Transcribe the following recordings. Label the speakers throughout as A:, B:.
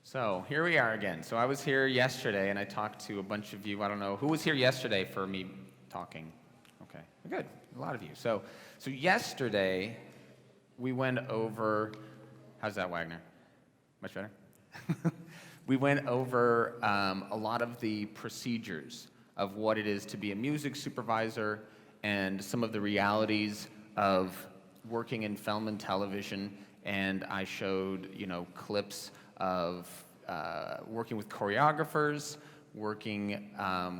A: So here we are again. So I was here yesterday and I talked to a bunch of you. I don't know who was here yesterday for me talking. Okay, good. A lot of you. So yesterday we went over. How's that, Wagner? Much better. We went over a lot of the procedures of what it is to be a music supervisor and some of the realities of working in film and television. And I showed, clips of working with choreographers, working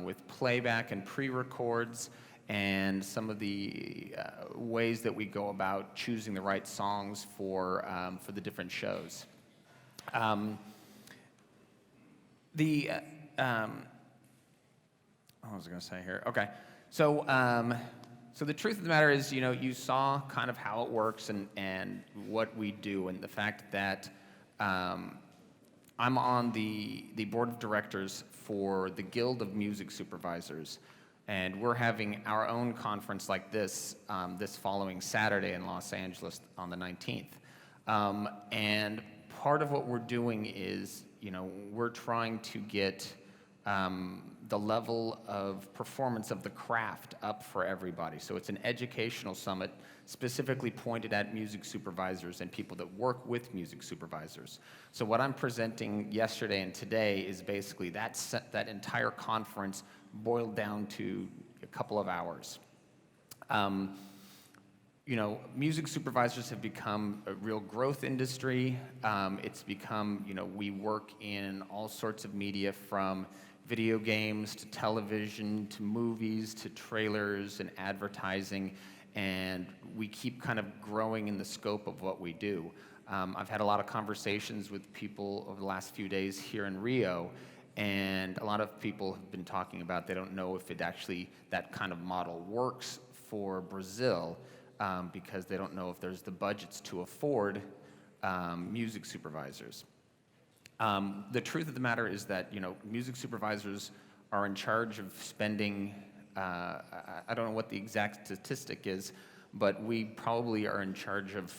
A: with playback and pre-records, and some of the ways that we go about choosing the right songs for the different shows. What was I going to say here? Okay, so the truth of the matter is, you saw kind of how it works and what we do, and the fact that I'm on the board of directors for the Guild of Music Supervisors, and we're having our own conference like this this following Saturday in Los Angeles on the 19th. And part of what we're doing is, we're trying to get the level of performance of the craft up for everybody. So it's an educational summit specifically pointed at music supervisors and people that work with music supervisors. So what I'm presenting yesterday and today is basically that entire conference boiled down to a couple of hours. Music supervisors have become a real growth industry. It's become, we work in all sorts of media, from video games to television to movies to trailers and advertising, and we keep kind of growing in the scope of what we do. I've had a lot of conversations with people over the last few days here in Rio, and a lot of people have been talking about they don't know if that kind of model works for Brazil, because they don't know if there's the budgets to afford music supervisors. The truth of the matter is that, music supervisors are in charge of spending, I don't know what the exact statistic is, but we probably are in charge of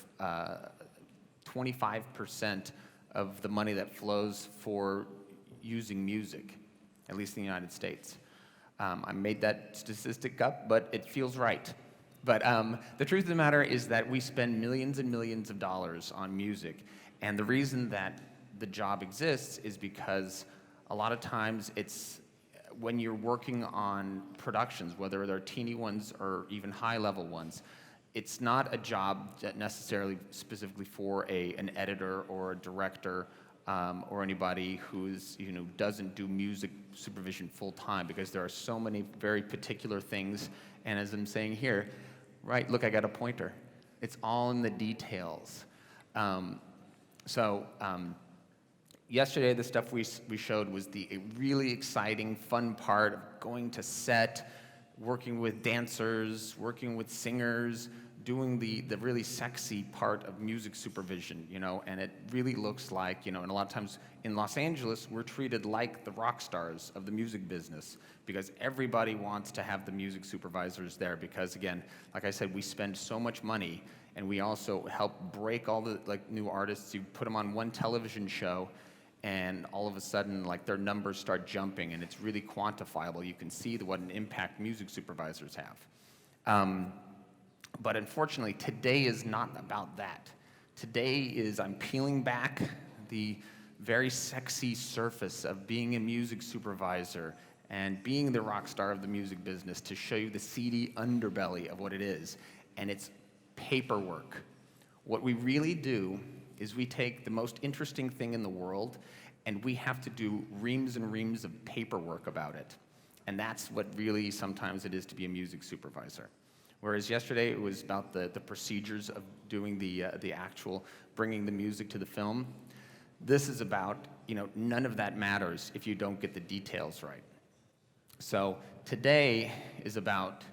A: 25% of the money that flows for using music, at least in the United States. I made that statistic up, but it feels right. But the truth of the matter is that we spend millions and millions of dollars on music, and the reason that the job exists is because a lot of times it's when you're working on productions, whether they're teeny ones or even high-level ones, it's not a job that necessarily specifically for an editor or a director or anybody who's doesn't do music supervision full-time, because there are so many very particular things. And as I'm saying here, right, look, I got a pointer. It's all in the details. Yesterday, the stuff we showed was a really exciting, fun part of going to set, working with dancers, working with singers, doing the really sexy part of music supervision, and it really looks like, and a lot of times in Los Angeles, we're treated like the rock stars of the music business, because everybody wants to have the music supervisors there, because again, like I said, we spend so much money, and we also help break all the new artists. You put them on one television show, and all of a sudden, their numbers start jumping, and it's really quantifiable. You can see what an impact music supervisors have. But unfortunately, today is not about that. Today is I'm peeling back the very sexy surface of being a music supervisor and being the rock star of the music business, to show you the seedy underbelly of what it is, and it's paperwork. What we really do is we take the most interesting thing in the world, and we have to do reams and reams of paperwork about it. And that's what really sometimes it is to be a music supervisor. Whereas yesterday it was about the procedures of doing the actual bringing the music to the film. This is about, none of that matters if you don't get the details right. So today is about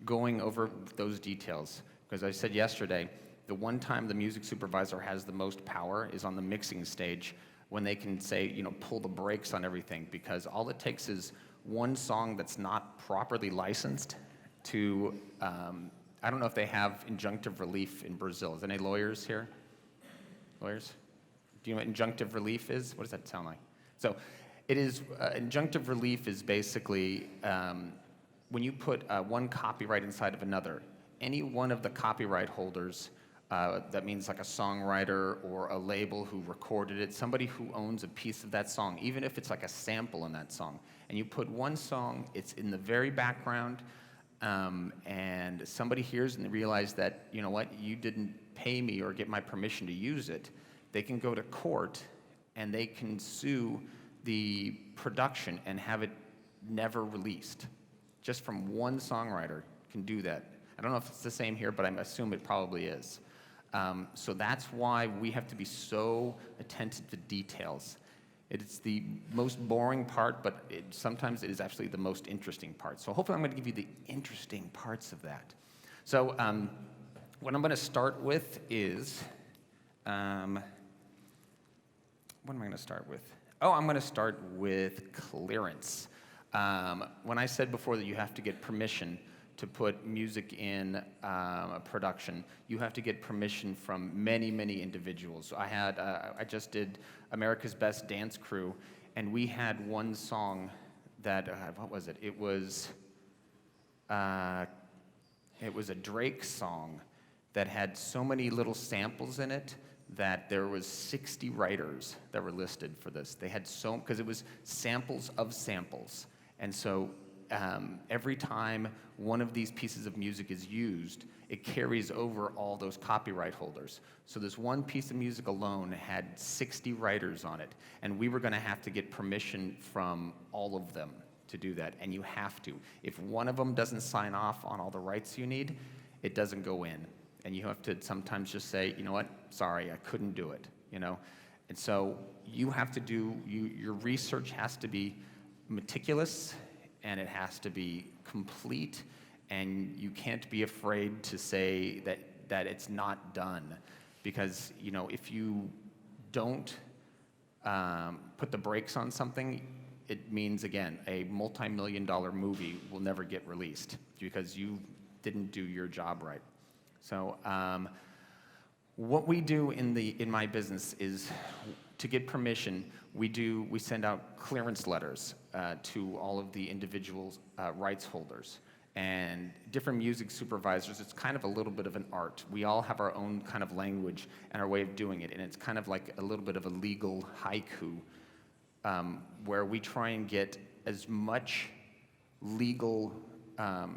A: going over those details, because I said yesterday, the one time the music supervisor has the most power is on the mixing stage, when they can say, pull the brakes on everything, because all it takes is one song that's not properly licensed to, I don't know if they have injunctive relief in Brazil. Is there any lawyers here? Lawyers? Do you know what injunctive relief is? What does that sound like? So it is, injunctive relief is basically when you put one copyright inside of another, any one of the copyright holders, that means like a songwriter or a label who recorded it, somebody who owns a piece of that song, even if it's like a sample in that song, and you put one song, it's in the very background, and somebody hears and they realize that, you know what, you didn't pay me or get my permission to use it, they can go to court and they can sue the production and have it never released. Just from one songwriter can do that. I don't know if it's the same here, but I assume it probably is. So that's why we have to be so attentive to details. It's the most boring part, but sometimes it is actually the most interesting part. So hopefully I'm going to give you the interesting parts of that. So what I'm going to start with is, what am I going to start with? Oh, I'm going to start with clearance. When I said before that you have to get permission to put music in a production, you have to get permission from many, many individuals. I just did America's Best Dance Crew, and we had one song that, what was it? It was a Drake song that had so many little samples in it that there was 60 writers that were listed for this. They had because it was samples of samples. And so every time one of these pieces of music is used, it carries over all those copyright holders. So this one piece of music alone had 60 writers on it, and we were going to have to get permission from all of them to do that, and you have to. If one of them doesn't sign off on all the rights you need, it doesn't go in, and you have to sometimes just say, you know what, sorry, I couldn't do it, you know? And so you have to do, your research has to be meticulous, and it has to be complete, and you can't be afraid to say that it's not done, because, you know, if you don't put the brakes on something, it means, again, a multi-million-dollar movie will never get released because you didn't do your job right. So what we do in my business is, to get permission, we send out clearance letters to all of the individual rights holders and different music supervisors. It's kind of a little bit of an art. We all have our own kind of language and our way of doing it, and it's kind of like a little bit of a legal haiku, where we try and get as much legal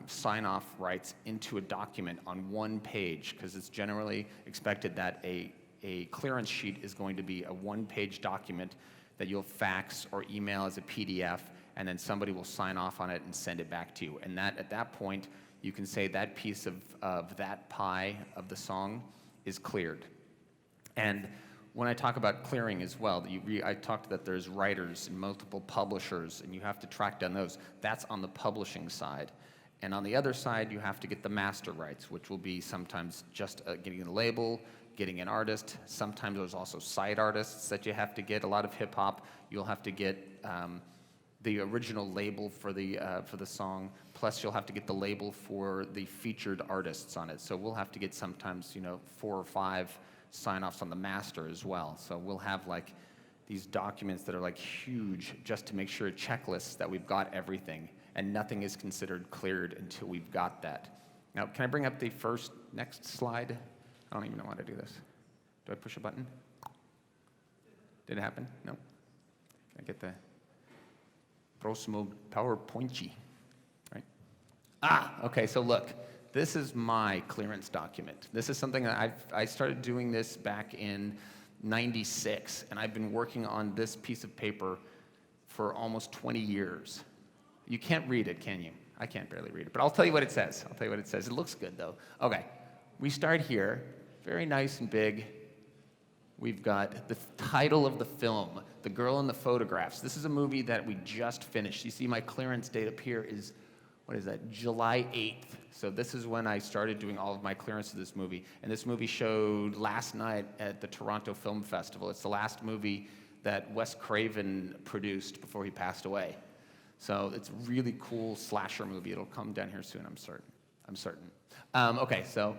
A: sign-off rights into a document on one page, because it's generally expected that a clearance sheet is going to be a one-page document that you'll fax or email as a PDF, and then somebody will sign off on it and send it back to you. And that, at that point, you can say that piece of that pie of the song is cleared. And when I talk about clearing as well, I talked that there's writers and multiple publishers, and you have to track down those. That's on the publishing side. And on the other side, you have to get the master rights, which will be sometimes just getting the label, getting an artist. Sometimes there's also side artists that you have to get. A lot of hip hop, you'll have to get the original label for the song. Plus, you'll have to get the label for the featured artists on it. So we'll have to get sometimes, 4 or 5 sign-offs on the master as well. So we'll have like these documents that are like huge, just to make sure, checklists that we've got everything, and nothing is considered cleared until we've got that. Now, can I bring up the next slide? I don't even know how to do this. Do I push a button? Did it happen? No? I get the Proximo PowerPointy, right? Okay, so look, this is my clearance document. This is something that I started doing this back in '96, and I've been working on this piece of paper for almost 20 years. You can't read it, can you? I can't barely read it, but I'll tell you what it says. It looks good, though. Okay, we start here, very nice and big. We've got the title of the film, The Girl in the Photographs. This is a movie that we just finished. You see my clearance date up here is, what is that, July 8th. So this is when I started doing all of my clearance of this movie. And this movie showed last night at the Toronto Film Festival. It's the last movie that Wes Craven produced before he passed away. So it's a really cool slasher movie. It'll come down here soon, I'm certain. Okay, so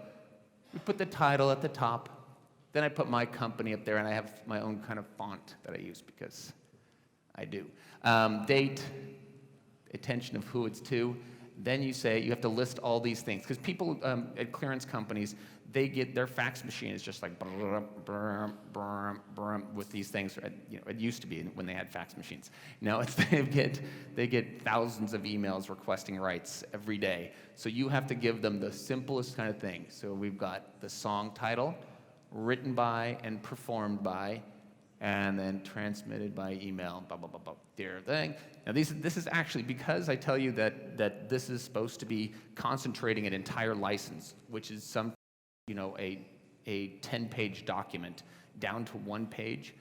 A: we put the title at the top. Then I put my company up there, and I have my own kind of font that I use because I do. Date, attention of who it's to. Then you say you have to list all these things because people at clearance companies, they get their fax machine is just like brum, brum, brum, brum, with these things. It used to be when they had fax machines. Now it's they get thousands of emails requesting rights every day. So you have to give them the simplest kind of thing. So we've got the song title, written by and performed by, and then transmitted by email, blah, blah, blah, blah, dear thing. Now, this is actually, because I tell you that this is supposed to be concentrating an entire license, which is a 10-page document down to 1 page.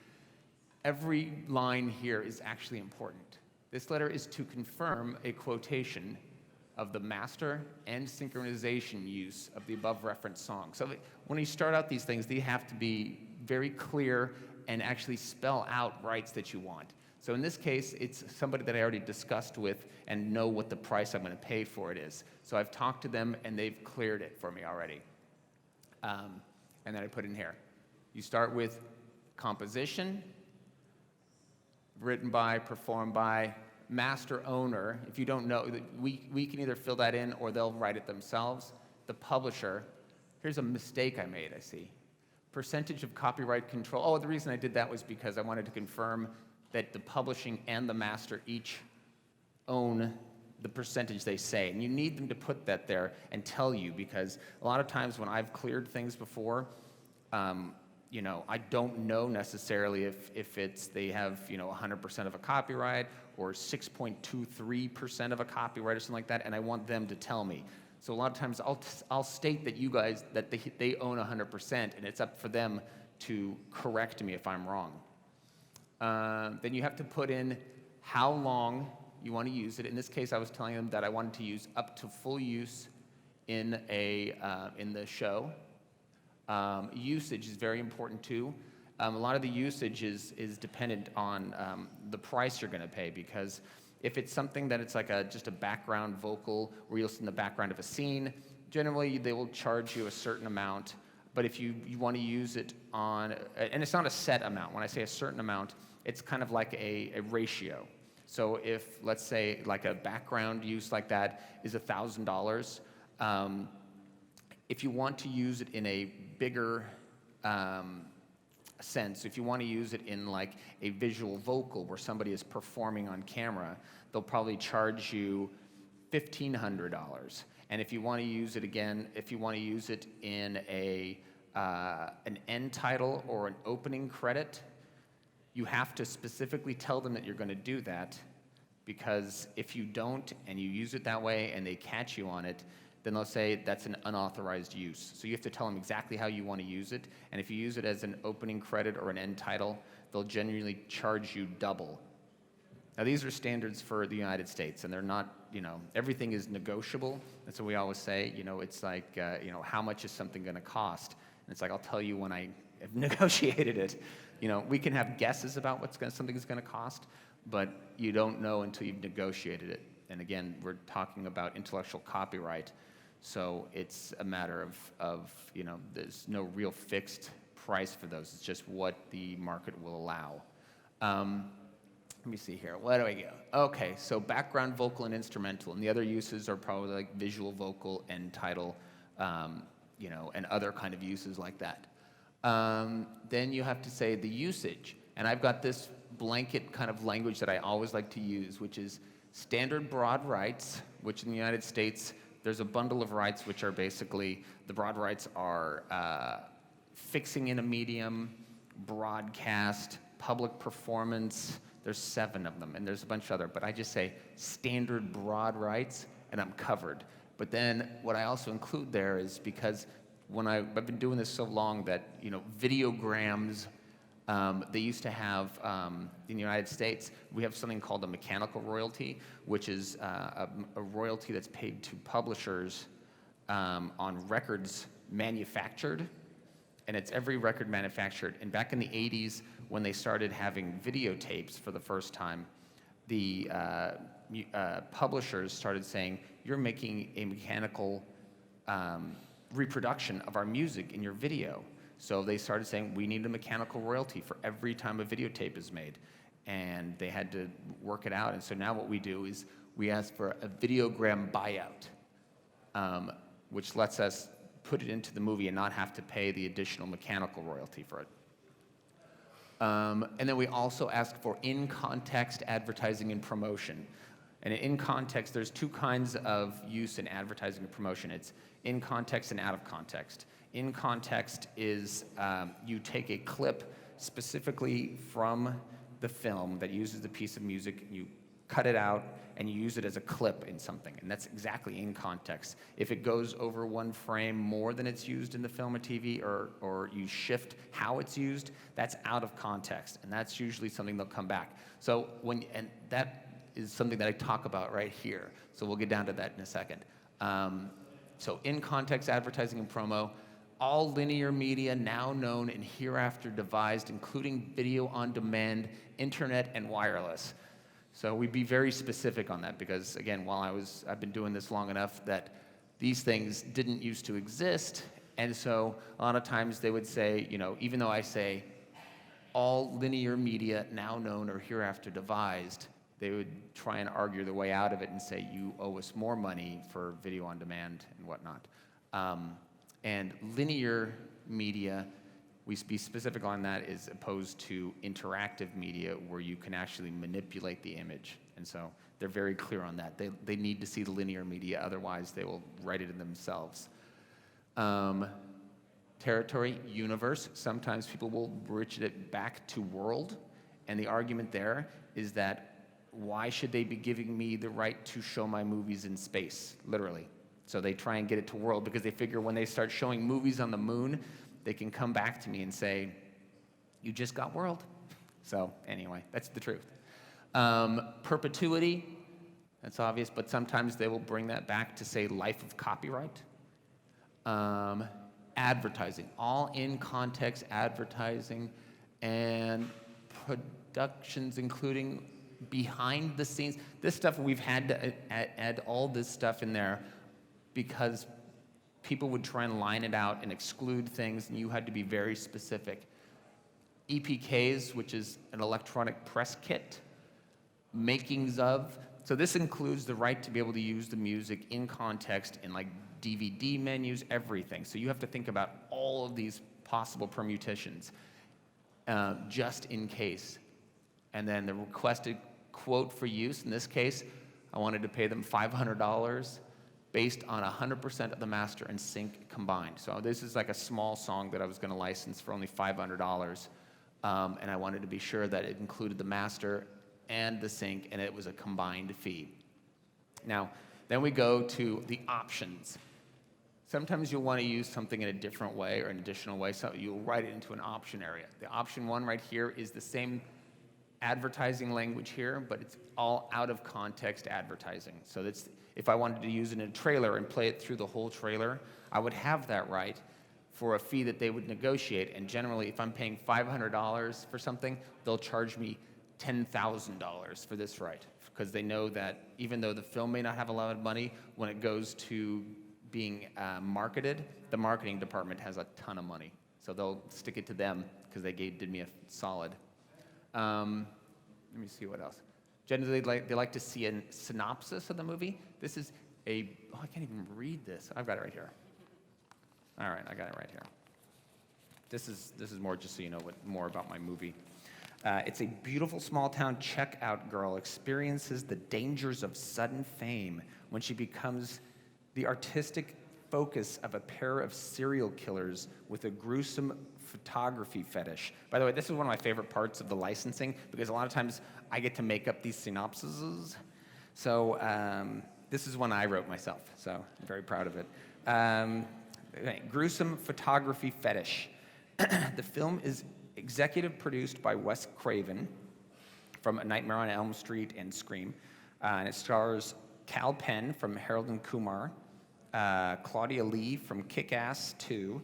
A: Every line here is actually important. This letter is to confirm a quotation of the master and synchronization use of the above referenced song. So when you start out these things, they have to be very clear and actually spell out rights that you want. So in this case, it's somebody that I already discussed with and know what the price I'm going to pay for it is. So I've talked to them and they've cleared it for me already. And then I put in here. You start with composition, written by, performed by, master owner. If you don't know, we can either fill that in or they'll write it themselves. The publisher. Here's a mistake I made, I see. Percentage of copyright control. Oh, the reason I did that was because I wanted to confirm that the publishing and the master each own the percentage they say. And you need them to put that there and tell you, because a lot of times when I've cleared things before, I don't know necessarily if they have 100% of a copyright or 6.23% of a copyright or something like that, and I want them to tell me. So a lot of times I'll state that you guys that they own 100%, and it's up for them to correct me if I'm wrong. Then you have to put in how long you want to use it. In this case, I was telling them that I wanted to use up to full use in the show. Usage is very important too. A lot of the usage is dependent on the price you're going to pay, because if it's something that it's like just a background vocal where you'll listen to the background of a scene, generally they will charge you a certain amount. But if you want to use it on, and it's not a set amount. When I say a certain amount, it's kind of like a ratio. So if, let's say, like a background use like that is $1,000, if you want to use it in a bigger sense, if you want to use it in like a visual vocal where somebody is performing on camera, they'll probably charge you $1,500. And if you want to use it again, if you want to use it in an end title or an opening credit, you have to specifically tell them that you're going to do that, because if you don't and you use it that way and they catch you on it, then they'll say that's an unauthorized use. So you have to tell them exactly how you want to use it. And if you use it as an opening credit or an end title, they'll generally charge you double. Now, these are standards for the United States, and they're not, everything is negotiable. That's what we always say. It's like, how much is something going to cost? And it's like, I'll tell you when I have negotiated it. We can have guesses about what something's going to cost, but you don't know until you've negotiated it. And again, we're talking about intellectual copyright. So it's a matter of there's no real fixed price for those. It's just what the market will allow. Let me see here. Where do I go? Okay, so background vocal and instrumental. And the other uses are probably like visual vocal, end title, and other kind of uses like that. Then you have to say the usage. And I've got this blanket kind of language that I always like to use, which is standard broad rights, which in the United States, there's a bundle of rights which are basically, the broad rights are fixing in a medium, broadcast, public performance. There's 7 of them, and there's a bunch of other, but I just say standard broad rights, and I'm covered. But then what I also include there is because I've been doing this so long that, videograms, they used to have, in the United States, we have something called a mechanical royalty, which is a royalty that's paid to publishers on records manufactured, and it's every record manufactured. And back in the 80s, when they started having videotapes for the first time, the publishers started saying, you're making a mechanical reproduction of our music in your video. So they started saying, we need a mechanical royalty for every time a videotape is made. And they had to work it out. And so now what we do is we ask for a videogram buyout, which lets us put it into the movie and not have to pay the additional mechanical royalty for it. And then we also ask for in-context advertising and promotion. And in context, there's two kinds of use in advertising and promotion. It's in context and out of context. In context is you take a clip specifically from the film that uses the piece of music, you cut it out, and you use it as a clip in something, and that's exactly in context. If it goes over one frame more than it's used in the film or TV, or you shift how it's used, that's out of context, and that's usually something they'll come back. So and that is something that I talk about right here, so we'll get down to that in a second. So in context advertising and promo, all linear media now known and hereafter devised, including video on demand, internet, and wireless. So we'd be very specific on that because, again, I've been doing this long enough that these things didn't used to exist, and so a lot of times they would say, even though I say all linear media now known or hereafter devised, they would try and argue their way out of it and say, you owe us more money for video on demand and whatnot. And linear media, we be specific on that, is opposed to interactive media where you can actually manipulate the image. And so they're very clear on that. They need to see the linear media, otherwise they will write it in themselves. Territory, universe, sometimes people will bridge it back to world, and the argument there is that why should they be giving me the right to show my movies in space, literally? So they try and get it to world because they figure when they start showing movies on the moon, they can come back to me and say, you just got world. So anyway, that's the truth. Perpetuity, that's obvious, but sometimes they will bring that back to say life of copyright. Advertising, all in context advertising and productions, including behind the scenes. This stuff, we've had to add all this stuff in there because people would try and line it out and exclude things, and you had to be very specific. EPKs, which is an electronic press kit, makings of. So this includes the right to be able to use the music in context in like DVD menus, everything. So you have to think about all of these possible permutations, just in case. And then the requested quote for use, in this case, I wanted to pay them $500 based on 100% of the master and sync combined. So this is like a small song that I was gonna license for only $500, and I wanted to be sure that it included the master and the sync, and it was a combined fee. Now, then we go to the options. Sometimes you'll wanna use something in a different way or an additional way, so you'll write it into an option area. The option one right here is the same advertising language here, but it's all out of context advertising. So that's, if I wanted to use it in a trailer and play it through the whole trailer, I would have that right for a fee that they would negotiate. And generally, if I'm paying $500 for something, they'll charge me $10,000 for this right, because they know that even though the film may not have a lot of money, when it goes to being marketed, the marketing department has a ton of money. So they'll stick it to them because they did me a solid. Let me see what else. Generally, they like to see a synopsis of the movie. This is I can't even read this. I've got it right here. All right, I got it right here. This is more just so you know more about my movie. It's a beautiful small-town checkout girl experiences the dangers of sudden fame when she becomes the artistic focus of a pair of serial killers with a gruesome photography fetish. By the way, this is one of my favorite parts of the licensing because a lot of times I get to make up these synopsises. So this is one I wrote myself, so I'm very proud of it. Okay, gruesome photography fetish. The film is executive produced by Wes Craven from A Nightmare on Elm Street and Scream. And it stars Cal Penn from Harold and Kumar, Claudia Lee from Kick-Ass 2,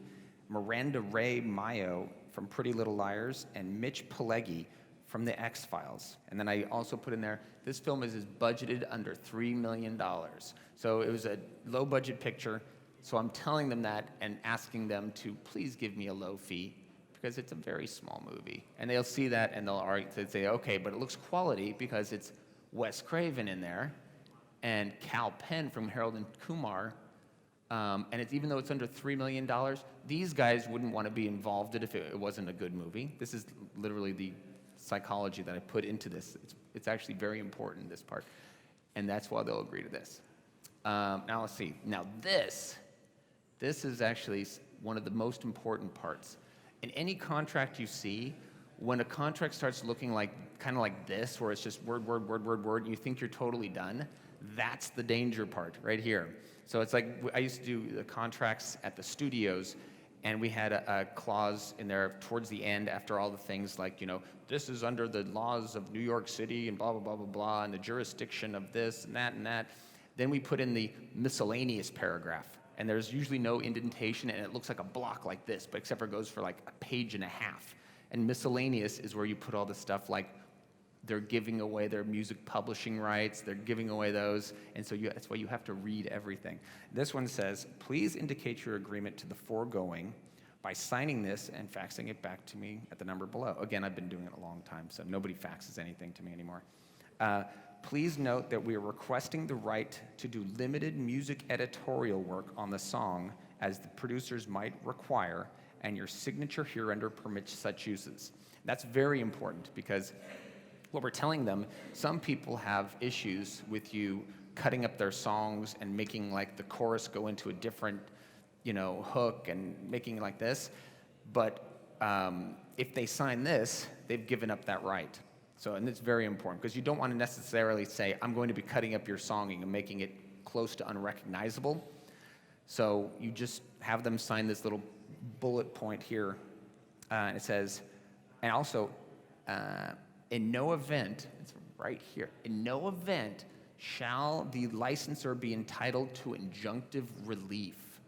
A: Miranda Ray Mayo from Pretty Little Liars, and Mitch Pileggi from The X-Files. And then I also put in there, this film is budgeted under $3 million. So it was a low-budget picture. So I'm telling them that and asking them to please give me a low fee because it's a very small movie. And they'll see that and they'll say, okay, but it looks quality because it's Wes Craven in there and Cal Penn from Harold and Kumar. And it's, even though it's under $3 million, these guys wouldn't want to be involved in it if it wasn't a good movie. This is literally the psychology that I put into this. It's actually very important, this part. And that's why they'll agree to this. Now let's see. Now this is actually one of the most important parts. In any contract you see, when a contract starts looking kind of like this, where it's just word, word, word, word, word, and you think you're totally done, that's the danger part right here. So it's like, I used to do the contracts at the studios, and we had a clause in there towards the end after all the things like, this is under the laws of New York City and blah, blah, blah, blah, blah, and the jurisdiction of this and that and that. Then we put in the miscellaneous paragraph. And there's usually no indentation, and it looks like a block like this, but except for it goes for like a page and a half. And miscellaneous is where you put all the stuff like they're giving away their music publishing rights, they're giving away those, and so that's why you have to read everything. This one says, please indicate your agreement to the foregoing by signing this and faxing it back to me at the number below. Again, I've been doing it a long time, so nobody faxes anything to me anymore. Please note that we are requesting the right to do limited music editorial work on the song as the producers might require, and your signature hereunder permits such uses. That's very important because what we're telling them, some people have issues with you cutting up their songs and making like the chorus go into a different, hook and making like this. But if they sign this, they've given up that right. So, and it's very important because you don't want to necessarily say, I'm going to be cutting up your songing and making it close to unrecognizable. So you just have them sign this little bullet point here. And it says, and also, in no event, it's right here, in no event shall the licensor be entitled to injunctive relief.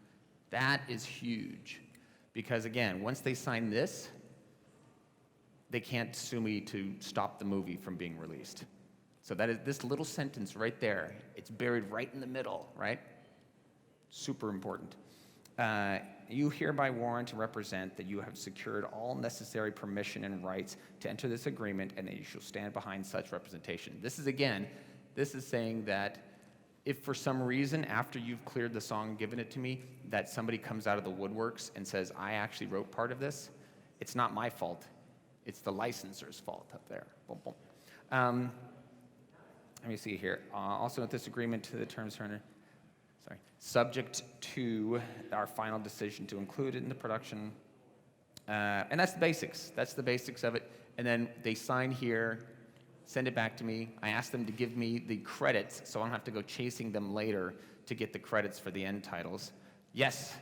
A: That is huge. Because again, once they sign this, they can't sue me to stop the movie from being released. So that is this little sentence right there. It's buried right in the middle, right? Super important. You hereby warrant and represent that you have secured all necessary permission and rights to enter this agreement, and that you shall stand behind such representation. This is saying that if for some reason, after you've cleared the song and given it to me, that somebody comes out of the woodworks and says, I actually wrote part of this, it's not my fault. It's the licensor's fault up there. Boom, boom. Let me see here. Also, with this agreement to the terms, subject to our final decision to include it in the production. And that's the basics. That's the basics of it. And then they sign here, send it back to me. I ask them to give me the credits so I don't have to go chasing them later to get the credits for the end titles. Yes?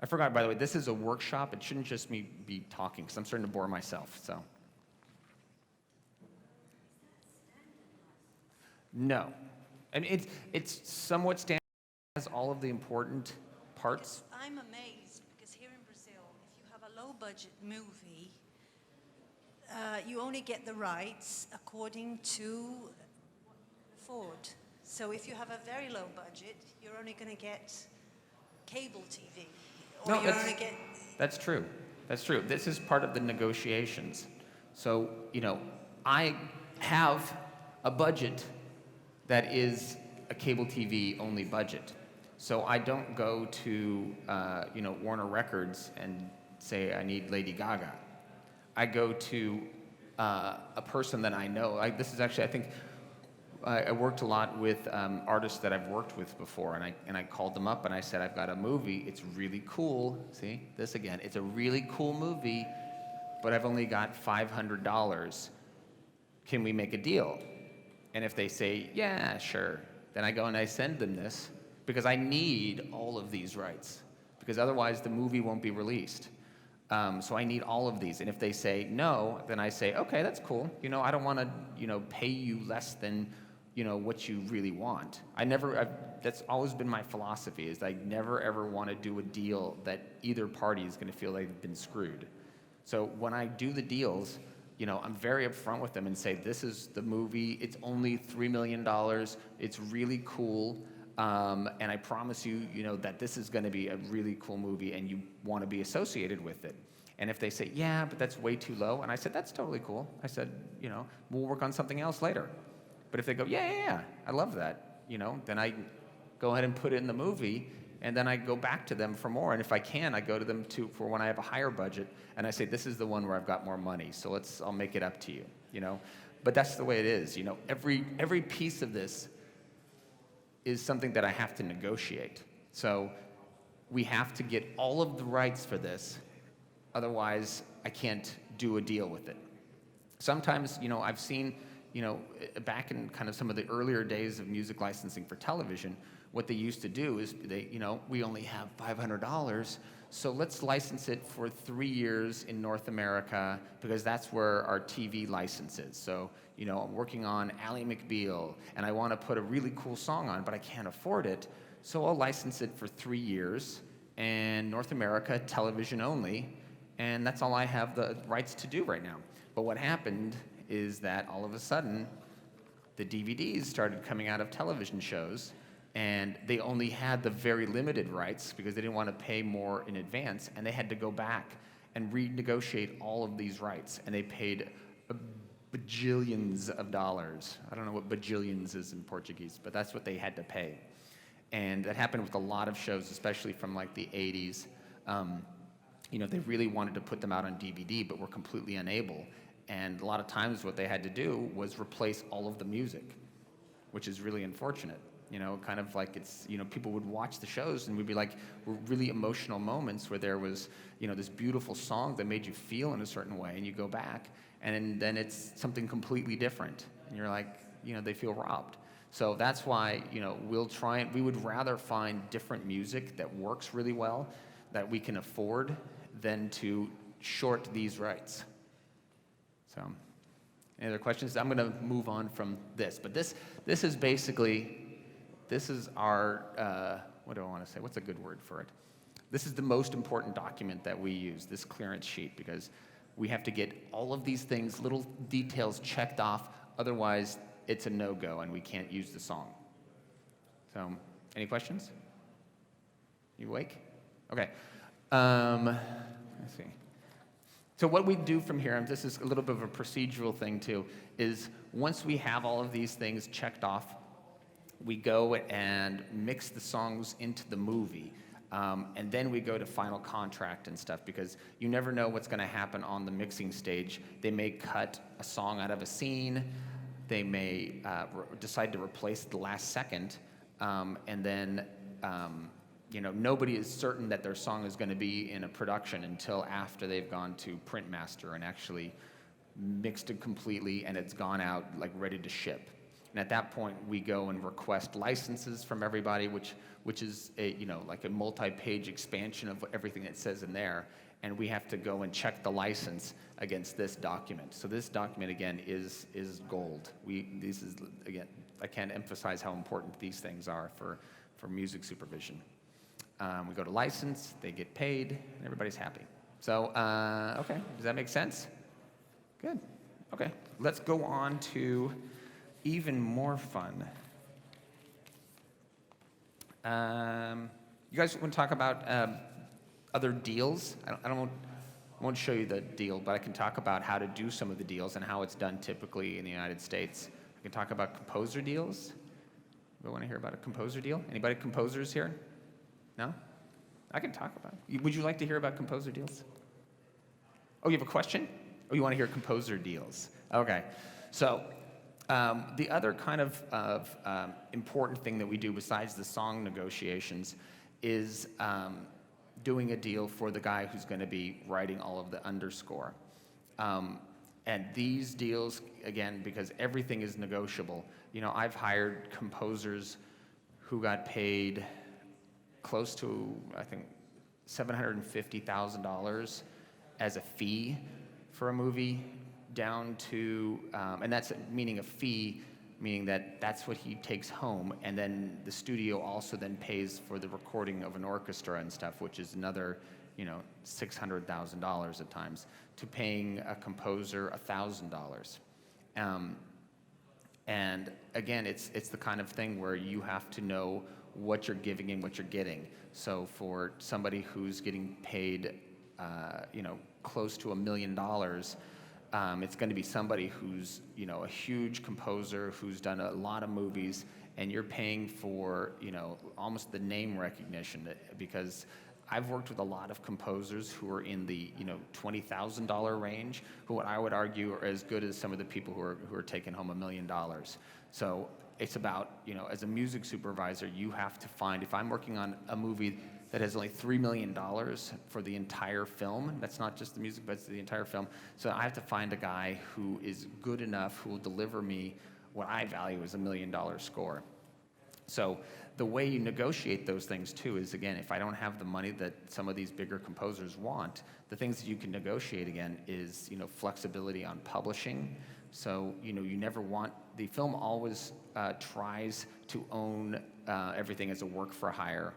A: I forgot, by the way, this is a workshop. It shouldn't just me be talking, because I'm starting to bore myself, so. No. I mean, it's somewhat standard, has all of the important parts.
B: I'm amazed, because here in Brazil, if you have a low-budget movie, you only get the rights according to Ford. So if you have a very low budget, you're only going to get cable TV.
A: No, that's true. That's true. This is part of the negotiations. So, I have a budget that is a cable TV only budget. So I don't go to, Warner Records and say I need Lady Gaga. I go to a person that I know. This is actually, I think, I worked a lot with artists that I've worked with before, and I called them up and I said, I've got a movie, it's really cool. See, this again, it's a really cool movie, but I've only got $500. Can we make a deal? And if they say, yeah, sure, then I go and I send them this, because I need all of these rights, because otherwise the movie won't be released. So I need all of these. And if they say no, then I say, okay, that's cool. I don't want to, pay you less than, what you really want. That's always been my philosophy, is I never ever want to do a deal that either party is going to feel like they've been screwed. So when I do the deals, I'm very upfront with them and say, this is the movie, it's only $3 million, it's really cool, and I promise you, that this is gonna be a really cool movie and you wanna be associated with it. And if they say, yeah, but that's way too low, and I said, that's totally cool. I said, we'll work on something else later. But if they go, yeah, I love that, then I go ahead and put it in the movie, and then I go back to them for more. And if I can, I go to them for when I have a higher budget, and I say, this is the one where I've got more money, so I'll make it up to you, But that's the way it is, Every piece of this is something that I have to negotiate. So we have to get all of the rights for this, otherwise I can't do a deal with it. Sometimes, I've seen, back in kind of some of the earlier days of music licensing for television, what they used to do is we only have $500, so let's license it for 3 years in North America because that's where our TV license is. So, I'm working on Ally McBeal and I want to put a really cool song on, but I can't afford it, so I'll license it for 3 years and North America, television only, and that's all I have the rights to do right now. But what happened is that all of a sudden, the DVDs started coming out of television shows, and they only had the very limited rights because they didn't want to pay more in advance, and they had to go back and renegotiate all of these rights, and they paid bajillions of dollars. I don't know what bajillions is in Portuguese, but that's what they had to pay. And that happened with a lot of shows, especially from like the 80s. They really wanted to put them out on DVD, but were completely unable. And a lot of times what they had to do was replace all of the music, which is really unfortunate. Kind of like it's, people would watch the shows and we'd be like, really emotional moments where there was, this beautiful song that made you feel in a certain way, and you go back and then it's something completely different. And you're like, they feel robbed. So that's why, we would rather find different music that works really well, that we can afford, than to short these rights. So, any other questions? I'm going to move on from this, but this is basically, this is our, what do I want to say? What's a good word for it? This is the most important document that we use, this clearance sheet, because we have to get all of these things, little details checked off, otherwise it's a no-go and we can't use the song. So, any questions? You awake? Okay. Let's see. So what we do from here, and this is a little bit of a procedural thing too, is once we have all of these things checked off, we go and mix the songs into the movie. And then we go to final contract and stuff, because you never know what's going to happen on the mixing stage. They may cut a song out of a scene. They may decide to replace it the last second. And then nobody is certain that their song is going to be in a production until after they've gone to print master and actually mixed it completely and it's gone out like ready to ship. And at that point, we go and request licenses from everybody, which is like a multi-page expansion of everything that says in there. And we have to go and check the license against this document. So this document again is gold. Again, I can't emphasize how important these things are for music supervision. We go to license, they get paid, and everybody's happy. So, okay, does that make sense? Good. Okay, let's go on to even more fun. You guys want to talk about other deals? I won't show you the deal, but I can talk about how to do some of the deals and how it's done typically in the United States. I can talk about composer deals. We want to hear about a composer deal? Anybody composers here? No? I can talk about it. Would you like to hear about composer deals? Oh, you have a question? Oh, you want to hear composer deals? Okay. So the other kind of important thing that we do besides the song negotiations is doing a deal for the guy who's going to be writing all of the underscore. And these deals, again, because everything is negotiable, I've hired composers who got paid close to, I think, $750,000 as a fee for a movie, down to, and that's meaning a fee, meaning that that's what he takes home, and then the studio also then pays for the recording of an orchestra and stuff, which is another $600,000 at times, to paying a composer $1,000. And again, it's the kind of thing where you have to know what you're giving and what you're getting. So for somebody who's getting paid, close to $1 million, it's going to be somebody who's, a huge composer who's done a lot of movies, and you're paying for, almost the name recognition, because I've worked with a lot of composers who are in the, $20,000 range, who I would argue are as good as some of the people who are taking home $1 million. So it's about, as a music supervisor, you have to find, if I'm working on a movie that has only $3 million for the entire film, that's not just the music, but it's the entire film. So I have to find a guy who is good enough, who will deliver me what I value as $1 million score. So the way you negotiate those things too is, again, if I don't have the money that some of these bigger composers want, the things that you can negotiate again is, flexibility on publishing. So, you never want, the film always tries to own everything as a work for hire.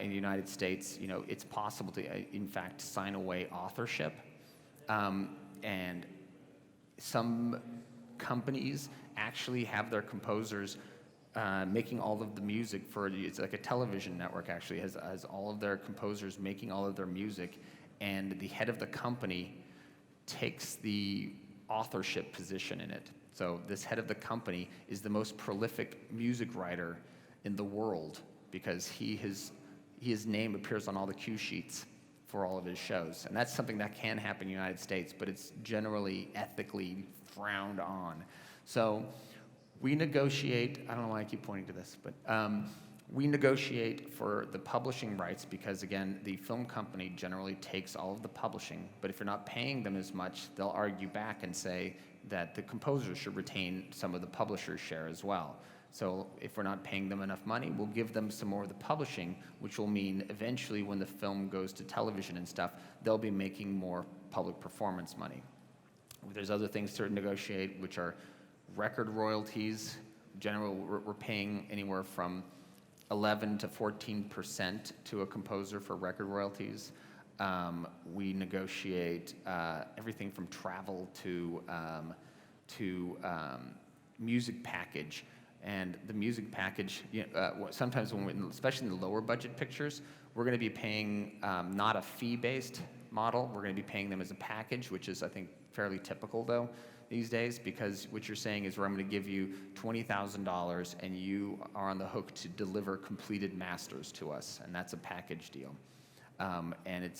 A: In the United States, it's possible to, in fact, sign away authorship. And some companies actually have their composers making all of the music for, it's like a television network actually, has all of their composers making all of their music, and the head of the company takes the authorship position in it. So this head of the company is the most prolific music writer in the world, because his name appears on all the cue sheets for all of his shows. And that's something that can happen in the United States, but it's generally ethically frowned on. So we negotiate, I don't know why I keep pointing to this, but we negotiate for the publishing rights because, again, the film company generally takes all of the publishing, but if you're not paying them as much, they'll argue back and say that the composer should retain some of the publisher's share as well. So if we're not paying them enough money, we'll give them some more of the publishing, which will mean eventually when the film goes to television and stuff, they'll be making more public performance money. There's other things to negotiate, which are record royalties. Generally, we're paying anywhere from 11 to 14% to a composer for record royalties. We negotiate everything from travel to music package. And the music package, sometimes especially in the lower budget pictures, we're going to be paying not a fee-based model. We're going to be paying them as a package, which is, I think, fairly typical though these days, because what you're saying is, I'm going to give you $20,000 and you are on the hook to deliver completed masters to us, and that's a package deal. And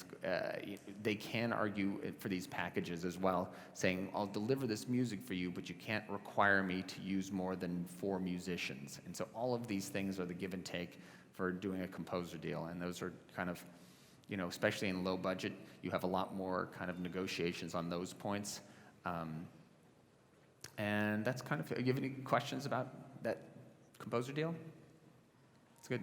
A: they can argue for these packages as well, saying, I'll deliver this music for you, but you can't require me to use more than 4 musicians. And so all of these things are the give and take for doing a composer deal. And those are kind of, especially in low budget, you have a lot more kind of negotiations on those points. And that's kind of, do you have any questions about that composer deal? It's good.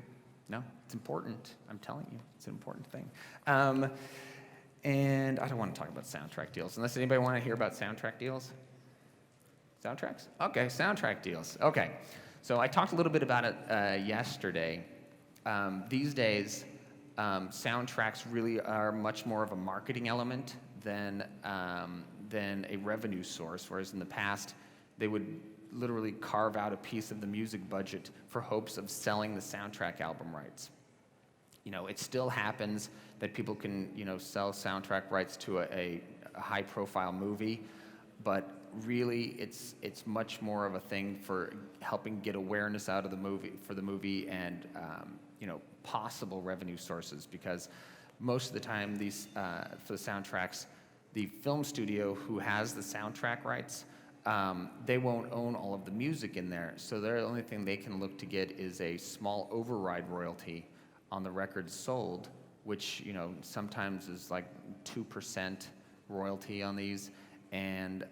A: No, it's important. I'm telling you, it's an important thing. And I don't want to talk about soundtrack deals, unless anybody want to hear about soundtrack deals? Soundtracks? Okay, soundtrack deals. Okay, so I talked a little bit about it yesterday. These days, soundtracks really are much more of a marketing element than a revenue source, whereas in the past, they would literally carve out a piece of the music budget for hopes of selling the soundtrack album rights. It still happens that people can, sell soundtrack rights to a high-profile movie, but really it's much more of a thing for helping get awareness out of the movie and possible revenue sources, because most of the time these for the soundtracks, the film studio who has the soundtrack rights, they won't own all of the music in there, so the only thing they can look to get is a small override royalty on the records sold, which sometimes is like 2% royalty on these. And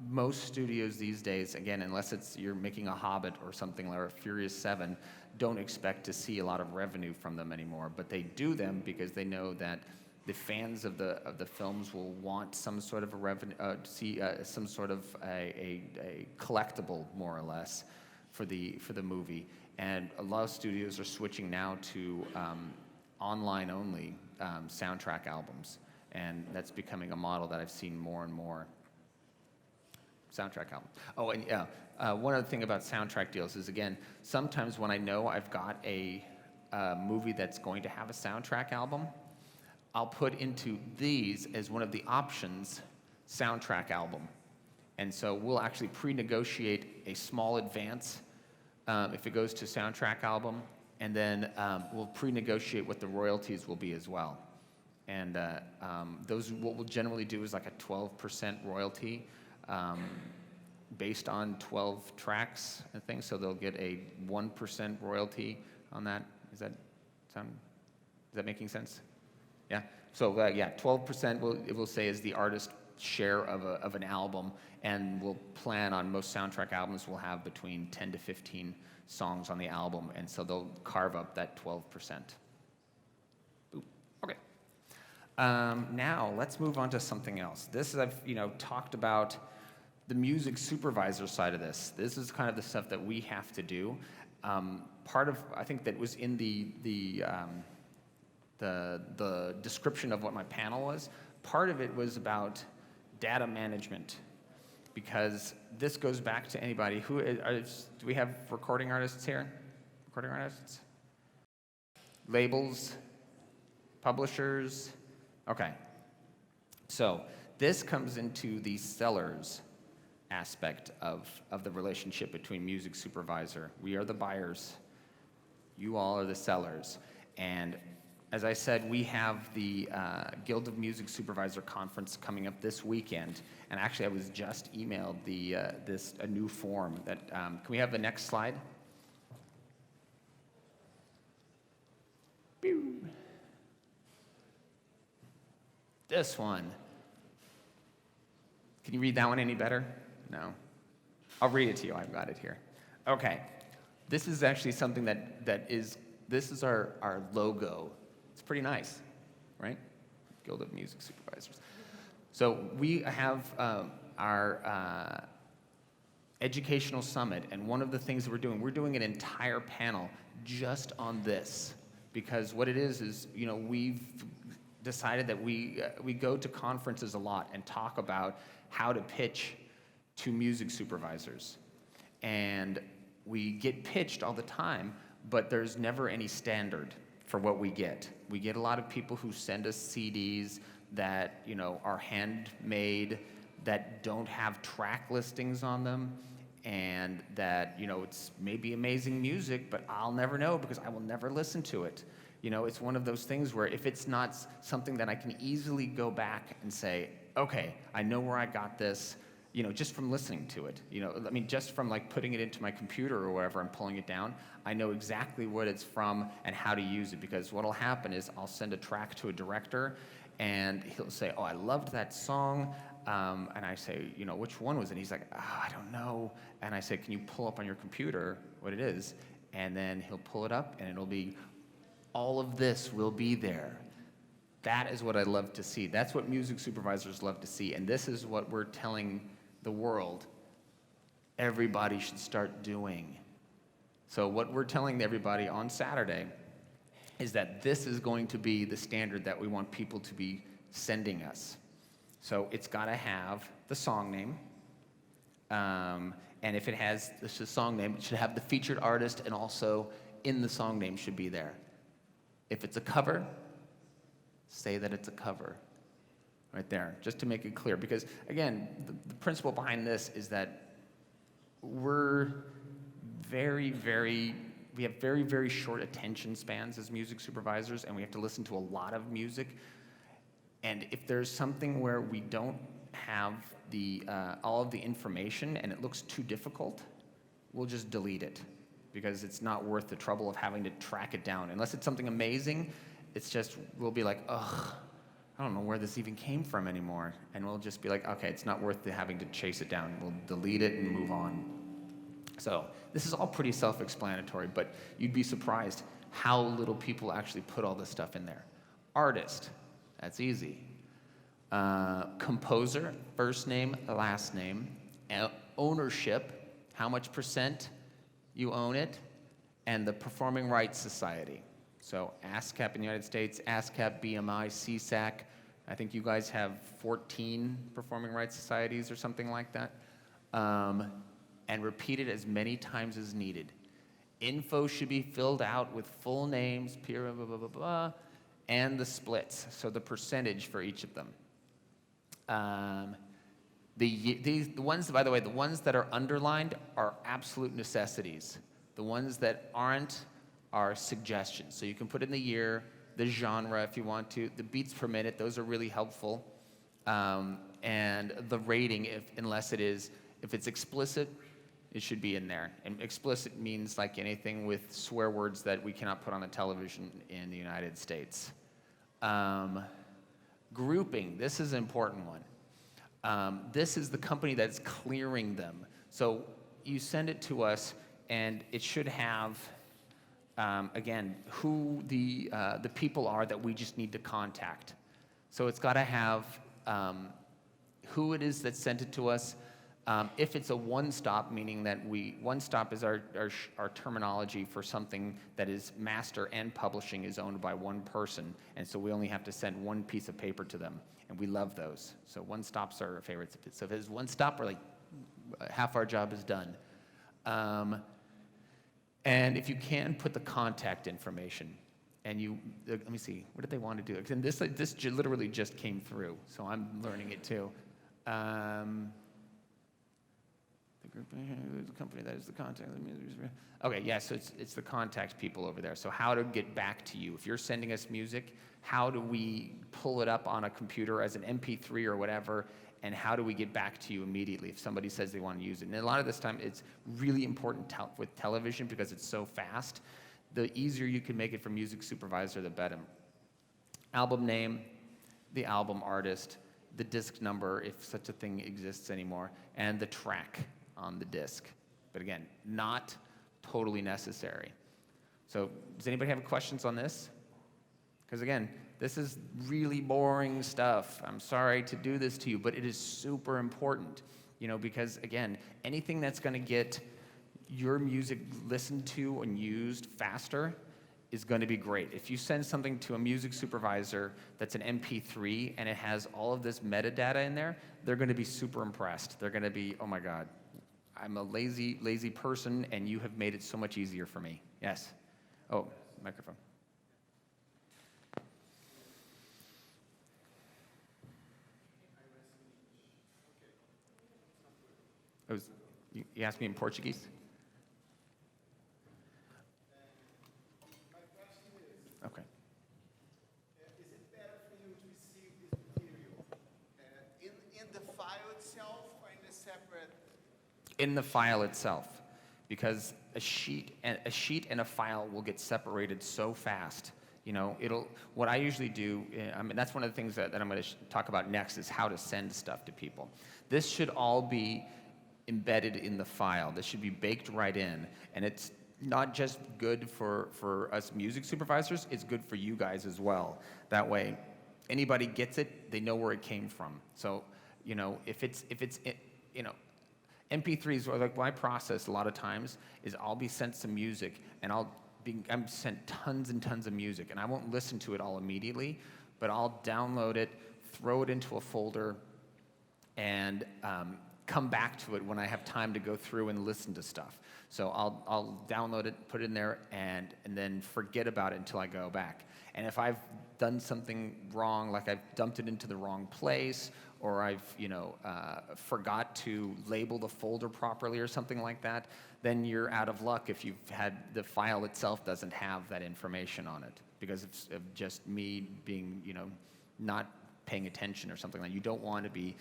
A: most studios these days, again, unless you're making a Hobbit or something like a Furious 7, don't expect to see a lot of revenue from them anymore. But they do them because they know that the fans of the films will want some sort of a revenue, some sort of a collectible, more or less, for the movie. And a lot of studios are switching now to online-only soundtrack albums, and that's becoming a model that I've seen more and more. Soundtrack album. Oh, and yeah, one other thing about soundtrack deals is, again, sometimes when I know I've got a movie that's going to have a soundtrack album, I'll put into these as one of the options, soundtrack album. And so we'll actually pre-negotiate a small advance if it goes to soundtrack album, and then we'll pre-negotiate what the royalties will be as well. And those, what we'll generally do is like a 12% royalty based on 12 tracks and things, so they'll get a 1% royalty on that. Is that making sense? Yeah. So yeah, 12% it will say is the artist share of an album, and we'll plan on most soundtrack albums will have between 10 to 15 songs on the album, and so they'll carve up that 12%. Ooh, okay. Now let's move on to something else. This is, I've talked about the music supervisor side of this. This is kind of the stuff that we have to do. Part of, I think, that was in the description of what my panel was. Part of it was about data management, because this goes back to anybody who do we have recording artists here? Recording artists? Labels? Publishers? Okay. So this comes into the sellers aspect of the relationship between music supervisor. We are the buyers. You all are the sellers. And as I said, we have the Guild of Music Supervisor Conference coming up this weekend. And actually, I was just emailed a new form that, can we have the next slide? Pew. This one. Can you read that one any better? No. I'll read it to you. I've got it here. Okay. This is actually something this is our logo. It's pretty nice, right? Guild of Music Supervisors. So we have our educational summit, and one of the things that we're doing an entire panel just on this, because what it is we've decided that we go to conferences a lot and talk about how to pitch to music supervisors, and we get pitched all the time, but there's never any standard for what we get. We get a lot of people who send us CDs that are handmade, that don't have track listings on them, and that it's maybe amazing music, but I'll never know because I will never listen to it. It's one of those things where if it's not something that I can easily go back and say, okay, I know where I got this, just from listening to it. Just from like putting it into my computer or wherever I'm pulling it down, I know exactly what it's from and how to use it, because what'll happen is I'll send a track to a director and he'll say, oh, I loved that song. And I say, which one was it? And he's like, oh, I don't know. And I say, can you pull up on your computer what it is? And then he'll pull it up and it'll be, all of this will be there. That is what I love to see. That's what music supervisors love to see. And this is what we're telling the world everybody should start doing. So what we're telling everybody on Saturday is that this is going to be the standard that we want people to be sending us. So it's got to have the song name. And if it has the song name, it should have the featured artist, and also in the song name should be there. If it's a cover, say that it's a cover. Right there, just to make it clear. Because, again, the principle behind this is that we're we have very, very short attention spans as music supervisors, and we have to listen to a lot of music. And if there's something where we don't have all of the information and it looks too difficult, we'll just delete it, because it's not worth the trouble of having to track it down. Unless it's something amazing, we'll be like, ugh, I don't know where this even came from anymore. And we'll just be like, okay, it's not worth having to chase it down. We'll delete it and move on. So this is all pretty self-explanatory, but you'd be surprised how little people actually put all this stuff in there. Artist, that's easy. Composer, first name, last name. Ownership, how much % you own it. And the Performing Rights Society. So ASCAP in the United States, ASCAP, BMI, CSAC. I think you guys have 14 performing rights societies or something like that. And repeat it as many times as needed. Info should be filled out with full names, peer, blah, blah, blah, blah, and the splits, so the percentage for each of them. The ones, by the way, the ones that are underlined are absolute necessities. The ones that aren't are suggestions. So you can put in the year, the genre if you want to, the beats per minute, those are really helpful. And the rating, if it's explicit, it should be in there. And explicit means like anything with swear words that we cannot put on the television in the United States. Grouping, this is an important one. This is the company that's clearing them. So you send it to us, and it should have, again, who the people are that we just need to contact. So it's got to have who it is that sent it to us. If it's a one-stop, meaning that one-stop is our terminology for something that is master and publishing is owned by one person, and so we only have to send one piece of paper to them, and we love those. So one-stops are our favorites. So if it's one-stop, we're like, half our job is done. And if you can, put the contact information. And let me see, what did they want to do? And this literally just came through, so I'm learning it too. The company that is the contact. Okay, yeah, so it's the contact people over there. So how to get back to you. If you're sending us music, how do we pull it up on a computer as an MP3 or whatever, and how do we get back to you immediately if somebody says they want to use it? And a lot of this time, it's really important with television because it's so fast. The easier you can make it for Music Supervisor, the better. Album name, the album artist, the disc number, if such a thing exists anymore, and the track on the disc. But again, not totally necessary. So does anybody have questions on this? Because again, this is really boring stuff. I'm sorry to do this to you, but it is super important, because again, anything that's going to get your music listened to and used faster is going to be great. If you send something to a music supervisor that's an MP3 and it has all of this metadata in there, they're going to be super impressed. They're going to be, oh my God, I'm a lazy person, and you have made it so much easier for me. Yes. Oh, microphone. You asked me in Portuguese?
C: My question is,
A: Okay.
C: is it better for you to receive this material in the file itself or in a separate?
A: In the file itself, because a sheet and a file will get separated so fast. What I usually do, that's one of the things that I'm going to talk about next is how to send stuff to people. This should all be embedded in the file. This should be baked right in, and it's not just good for us music supervisors, it's good for you guys as well. That way, anybody gets it, they know where it came from. So, if it's MP3s, or like my process a lot of times is I'll be sent some music, and I'm sent tons and tons of music, and I won't listen to it all immediately, but I'll download it, throw it into a folder, and come back to it when I have time to go through and listen to stuff. So I'll download it, put it in there, and then forget about it until I go back. And if I've done something wrong, like I've dumped it into the wrong place, or I've forgot to label the folder properly or something like that, then you're out of luck if the file itself doesn't have that information on it because of just me being not paying attention or something like that. You don't want to be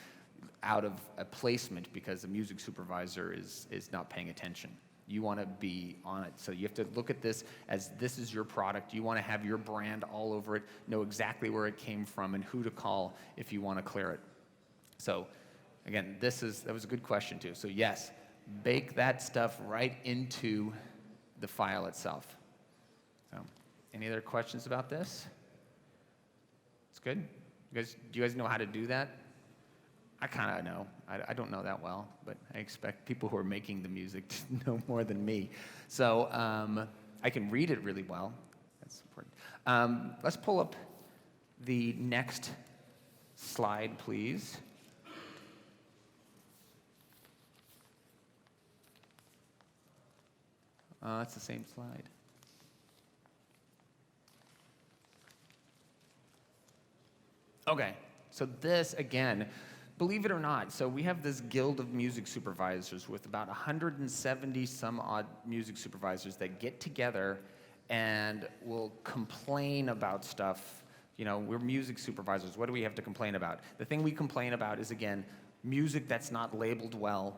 A: out of a placement because the music supervisor is not paying attention. You want to be on it. So you have to look at this as this is your product. You want to have your brand all over it, know exactly where it came from and who to call if you want to clear it. So again, that was a good question too. So yes, bake that stuff right into the file itself. So any other questions about this? It's good? Do you guys know how to do that? I kind of know. I don't know that well, but I expect people who are making the music to know more than me. So I can read it really well. That's important. Let's pull up the next slide, please. That's the same slide. Okay, so this, again, believe it or not, so we have this guild of music supervisors with about 170 some odd music supervisors that get together and will complain about stuff. You know, we're music supervisors. What do we have to complain about? The thing we complain about is, again, music that's not labeled well,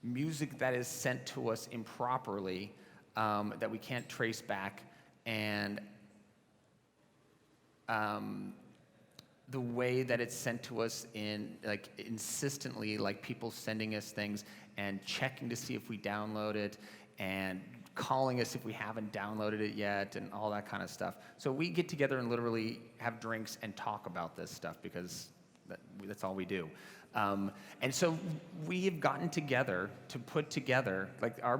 A: music that is sent to us improperly, that we can't trace back, and the way that it's sent to us insistently, like people sending us things and checking to see if we download it and calling us if we haven't downloaded it yet and all that kind of stuff. So we get together and literally have drinks and talk about this stuff because that's all we do. And so we have gotten together to put together, like our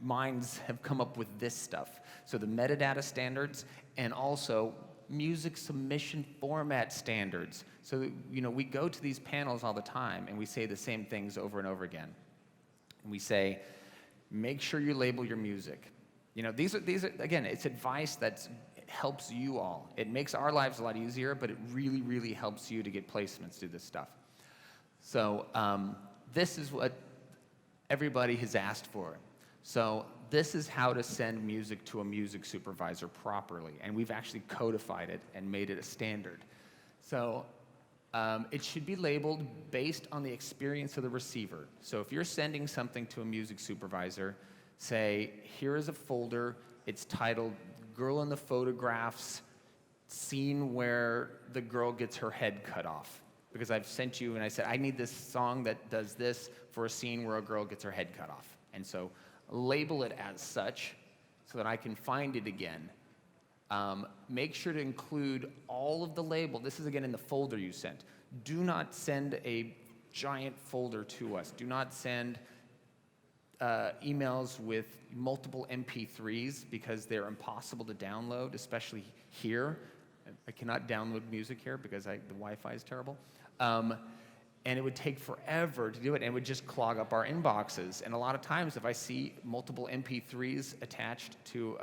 A: minds have come up with this stuff. So the metadata standards and also music submission format standards. So, you know, we go to these panels all the time and we say the same things over and over again. And we say, make sure you label your music. You know, these are again, it's advice that helps you all. It makes our lives a lot easier, but it really, really helps you to get placements through this stuff. So this is what everybody has asked for. So this is how to send music to a music supervisor properly, and we've actually codified it and made it a standard. So it should be labeled based on the experience of the receiver. So if you're sending something to a music supervisor, say, here is a folder, it's titled Girl in the Photographs, scene where the girl gets her head cut off. Because I've sent you and I said, I need this song that does this for a scene where a girl gets her head cut off. And so label it as such so that I can find it again. Make sure to include all of the label. This is again in the folder you sent. Do not send a giant folder to us. Do not send emails with multiple MP3s because they're impossible to download, especially here. I cannot download music here because the Wi-Fi is terrible. And it would take forever to do it, and it would just clog up our inboxes. And a lot of times, if I see multiple MP3s attached to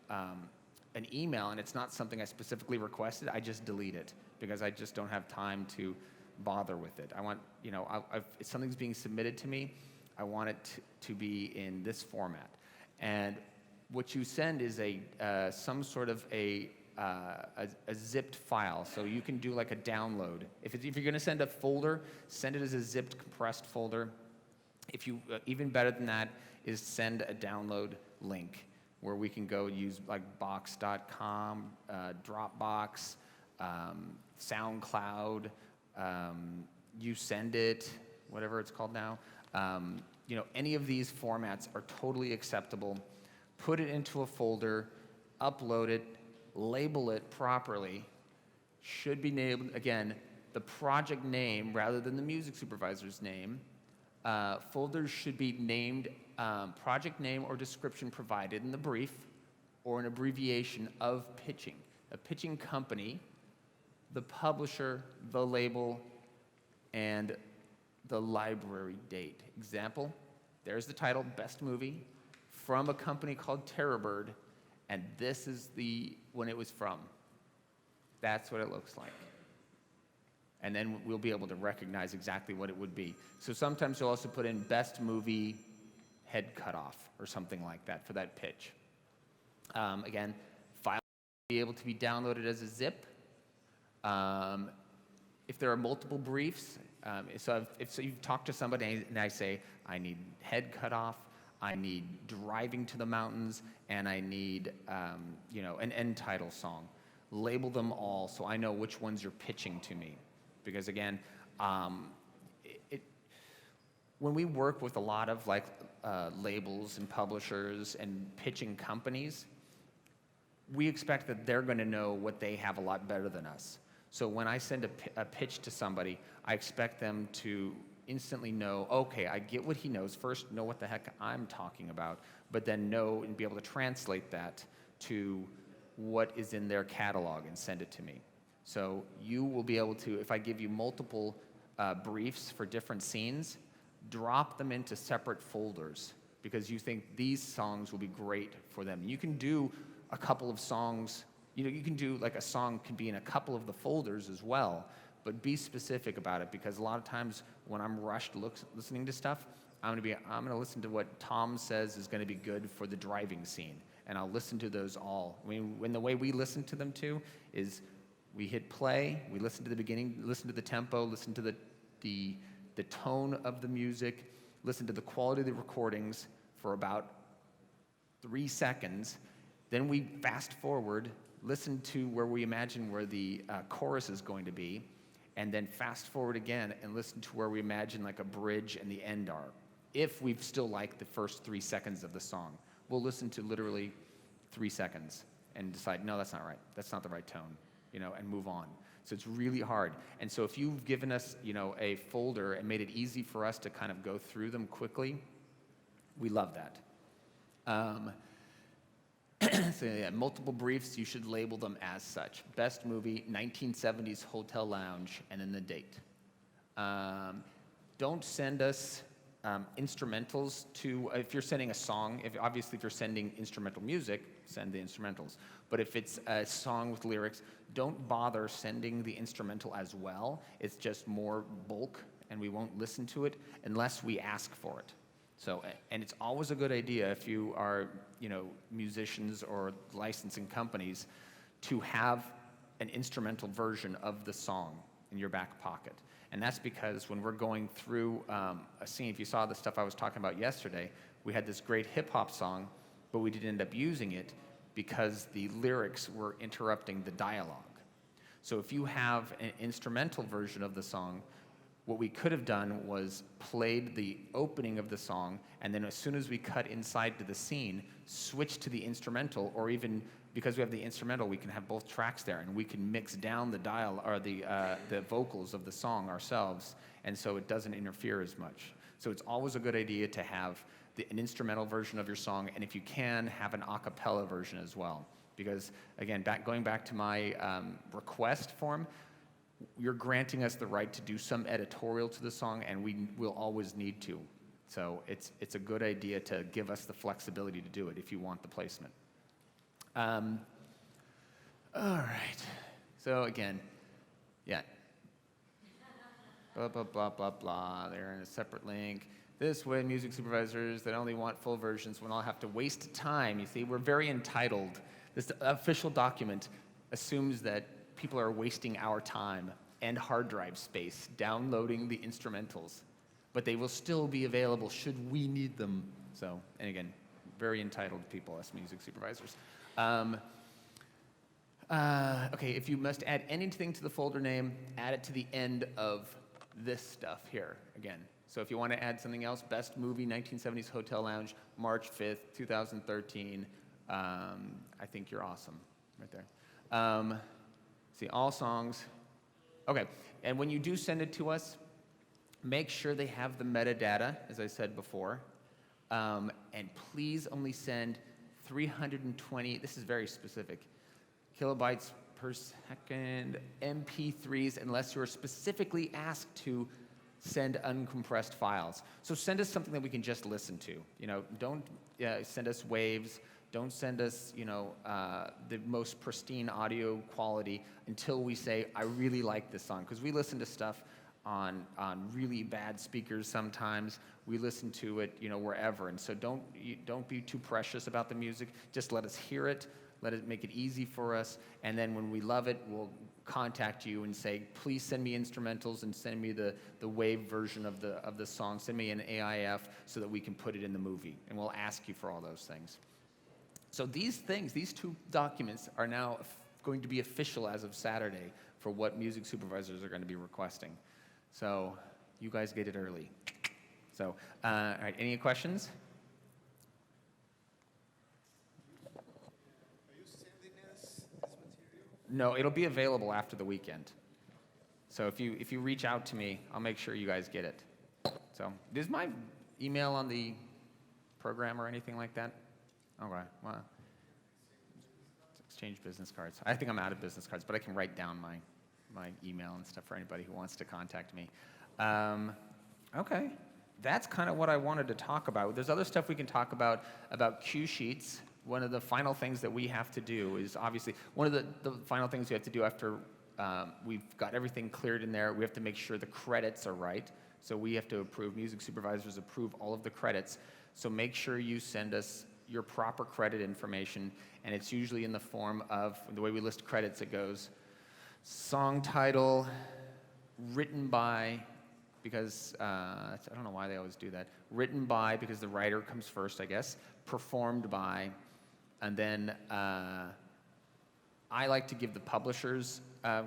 A: an email and it's not something I specifically requested, I just delete it because I just don't have time to bother with it. I want, you know, if something's being submitted to me, I want it to be in this format. And what you send is some sort of a zipped file, so you can do like a download. If you're going to send a folder, send it as a zipped, compressed folder. If you even better than that is send a download link where we can go use like box.com, Dropbox, SoundCloud, you send it, whatever it's called now. You know, any of these formats are totally acceptable. Put it into a folder, upload it, label it properly. Should be named, again, the project name rather than the music supervisor's name. Folders should be named project name or description provided in the brief or an abbreviation of pitching. A pitching company, the publisher, the label, and the library date. Example, there's the title, Best Movie, from a company called Terrorbird, and this is when it was from. That's what it looks like. And then we'll be able to recognize exactly what it would be. So sometimes you'll also put in Best Movie Head Cutoff or something like that for that pitch. Again, file will be able to be downloaded as a zip. If there are multiple briefs, so if you've talked to somebody and I say, I need head cut off, I need driving to the mountains, and I need an end title song. Label them all so I know which ones you're pitching to me. Because again, when we work with a lot of labels and publishers and pitching companies, we expect that they're going to know what they have a lot better than us. So when I send a pitch to somebody, I expect them to instantly know, okay, I get what he knows. First, know what the heck I'm talking about, but then know and be able to translate that to what is in their catalog and send it to me. So you will be able to, if I give you multiple briefs for different scenes, drop them into separate folders because you think these songs will be great for them. You can do a couple of songs, you can do like a song can be in a couple of the folders as well, but be specific about it because a lot of times when I'm rushed listening to stuff, I'm gonna listen to what Tom says is gonna be good for the driving scene, and I'll listen to those all. I mean, when the way we listen to them too is we hit play, we listen to the beginning, listen to the tempo, listen to the tone of the music, listen to the quality of the recordings for about 3 seconds, then we fast forward, listen to where we imagine where the chorus is going to be, and then fast forward again and listen to where we imagine like a bridge and the end are. If we still like the first 3 seconds of the song, we'll listen to literally 3 seconds and decide, no, that's not right. That's not the right tone, and move on. So it's really hard. And so if you've given us, a folder and made it easy for us to kind of go through them quickly, we love that. So yeah, multiple briefs, you should label them as such. Best movie, 1970s hotel lounge, and then the date. Don't send us instrumentals to, if you're sending a song, obviously if you're sending instrumental music, send the instrumentals. But if it's a song with lyrics, don't bother sending the instrumental as well. It's just more bulk, and we won't listen to it unless we ask for it. So, and it's always a good idea if you are, musicians or licensing companies to have an instrumental version of the song in your back pocket. And that's because when we're going through a scene, if you saw the stuff I was talking about yesterday, we had this great hip-hop song, but we didn't end up using it because the lyrics were interrupting the dialogue. So if you have an instrumental version of the song, what we could have done was played the opening of the song, and then as soon as we cut inside to the scene, switch to the instrumental, or even because we have the instrumental, we can have both tracks there, and we can mix down the the vocals of the song ourselves, and so it doesn't interfere as much. So it's always a good idea to have an instrumental version of your song, and if you can, have an a cappella version as well. Because again, going back to my request form, you're granting us the right to do some editorial to the song, and we will always need to. So it's a good idea to give us the flexibility to do it if you want the placement. All right. So again, yeah. Blah, blah, blah, blah, blah. They're in a separate link. This way, music supervisors that only want full versions will not have to waste time. You see, we're very entitled. This official document assumes that people are wasting our time and hard drive space downloading the instrumentals, but they will still be available should we need them. So, and again, very entitled people, us music supervisors. Okay, if you must add anything to the folder name, add it to the end of this stuff here, again. So if you want to add something else, best movie, 1970s hotel lounge, March 5th, 2013, I think you're awesome, right there. See, all songs. Okay, and when you do send it to us, make sure they have the metadata, as I said before, and please only send 320, this is very specific, kilobytes per second MP3s unless you're specifically asked to send uncompressed files. So send us something that we can just listen to. Don't send us waves. Don't send us, the most pristine audio quality until we say, I really like this song. Because we listen to stuff on really bad speakers sometimes. We listen to it, wherever. And so don't be too precious about the music. Just let us hear it. Let it make it easy for us. And then when we love it, we'll contact you and say, please send me instrumentals and send me the wave version of the song. Send me an AIF so that we can put it in the movie. And we'll ask you for all those things. So these things, these two documents are now going to be official as of Saturday for what music supervisors are going to be requesting. So you guys get it early. So, all right, any questions?
C: Are you sending us this material?
A: No, it'll be available after the weekend. So if you reach out to me, I'll make sure you guys get it. So is my email on the program or anything like that? Okay, well, exchange business cards. I think I'm out of business cards, but I can write down my email and stuff for anybody who wants to contact me. Okay, that's kind of what I wanted to talk about. There's other stuff we can talk about cue sheets. One of the final things that we have to do is obviously, one of the final things we have to do after we've got everything cleared in there, we have to make sure the credits are right. So we have to approve, music supervisors approve all of the credits. So make sure you send us your proper credit information, and it's usually in the form of, the way we list credits, it goes song title, written by, because I don't know why they always do that, written by, because the writer comes first, I guess, performed by, and then I like to give the publishers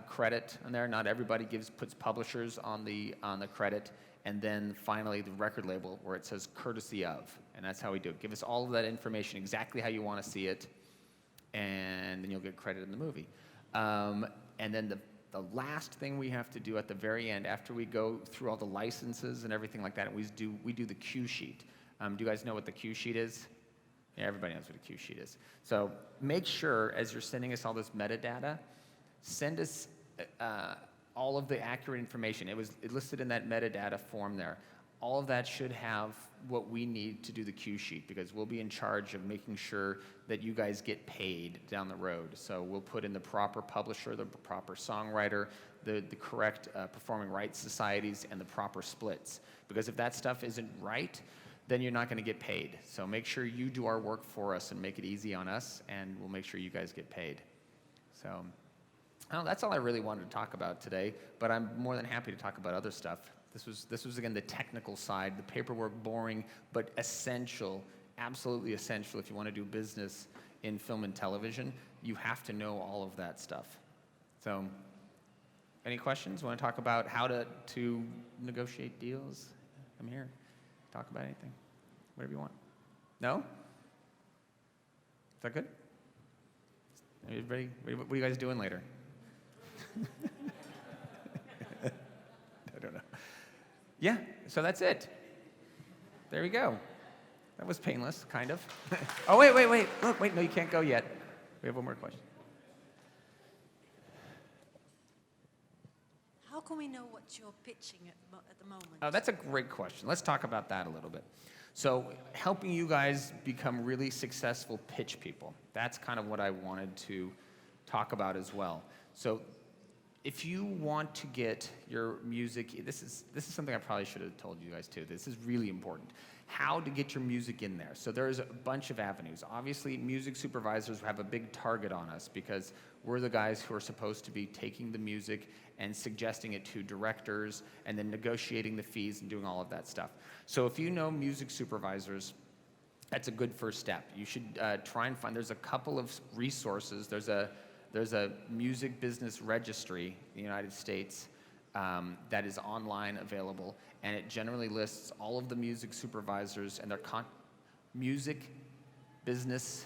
A: credit on there. Not everybody puts publishers on the credit, and then finally the record label where it says courtesy of, and that's how we do it. Give us all of that information, exactly how you want to see it, and then you'll get credit in the movie. And then the last thing we have to do at the very end, after we go through all the licenses and everything like that, we do the cue sheet. Do you guys know what the cue sheet is? Yeah, everybody knows what a cue sheet is. So make sure, as you're sending us all this metadata, send us all of the accurate information. It listed in that metadata form there. All of that should have what we need to do the cue sheet, because we'll be in charge of making sure that you guys get paid down the road. So we'll put in the proper publisher, the proper songwriter, the correct performing rights societies, and the proper splits. Because if that stuff isn't right, then you're not going to get paid. So make sure you do our work for us and make it easy on us, and we'll make sure you guys get paid. So that's all I really wanted to talk about today, but I'm more than happy to talk about other stuff. This was again, the technical side, the paperwork, boring, but essential, absolutely essential if you want to do business in film and television. You have to know all of that stuff. So any questions? Want to talk about how to negotiate deals? I'm here. Talk about anything, whatever you want. No? Is that good? Everybody, what are you guys doing later? I don't know. Yeah, so that's it. There we go. That was painless, kind of. Oh, wait. Look, wait, no, you can't go yet. We have one more question.
B: How can we know what you're pitching at the moment?
A: Oh, that's a great question. Let's talk about that a little bit. So helping you guys become really successful pitch people. That's kind of what I wanted to talk about as well. So if you want to get your music, this is something I probably should have told you guys too. This is really important. How to get your music in there. So there's a bunch of avenues. Obviously, music supervisors have a big target on us because we're the guys who are supposed to be taking the music and suggesting it to directors and then negotiating the fees and doing all of that stuff. So if you know music supervisors, that's a good first step. You should try and find, there's a couple of resources. There's a music business registry in the United States that is online available, and it generally lists all of the music supervisors and their music business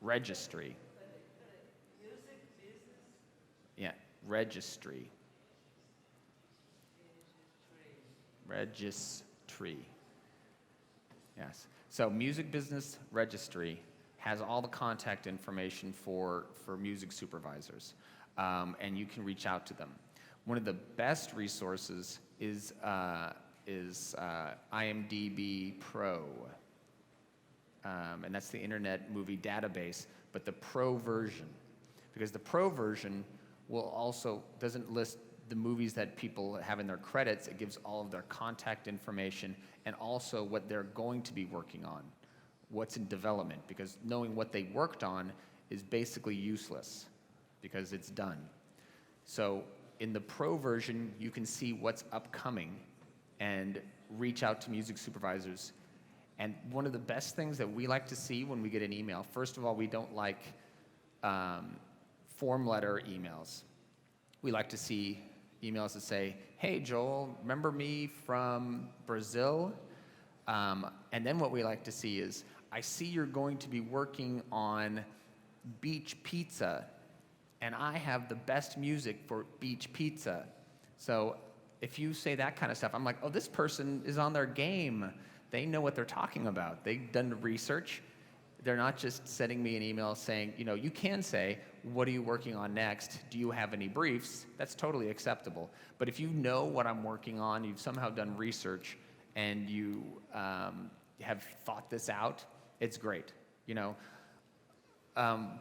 A: registry. Yeah, registry. Registry. Yes. So music business registry has all the contact information for music supervisors, and you can reach out to them. One of the best resources is IMDb Pro, and that's the Internet Movie Database, but the Pro version, because the Pro version doesn't list the movies that people have in their credits. It gives all of their contact information and also what they're going to be working on, what's in development, because knowing what they worked on is basically useless because it's done. So in the Pro version, you can see what's upcoming and reach out to music supervisors. And one of the best things that we like to see when we get an email, first of all, we don't like form letter emails. We like to see emails that say, hey, Joel, remember me from Brazil? And then what we like to see is, I see you're going to be working on Beach Pizza, and I have the best music for Beach Pizza. So if you say that kind of stuff, I'm like, oh, this person is on their game. They know what they're talking about. They've done the research. they're not just sending me an email saying, you can say, what are you working on next? Do you have any briefs? That's totally acceptable. But if you know what I'm working on, you've somehow done research, and you have thought this out, it's great.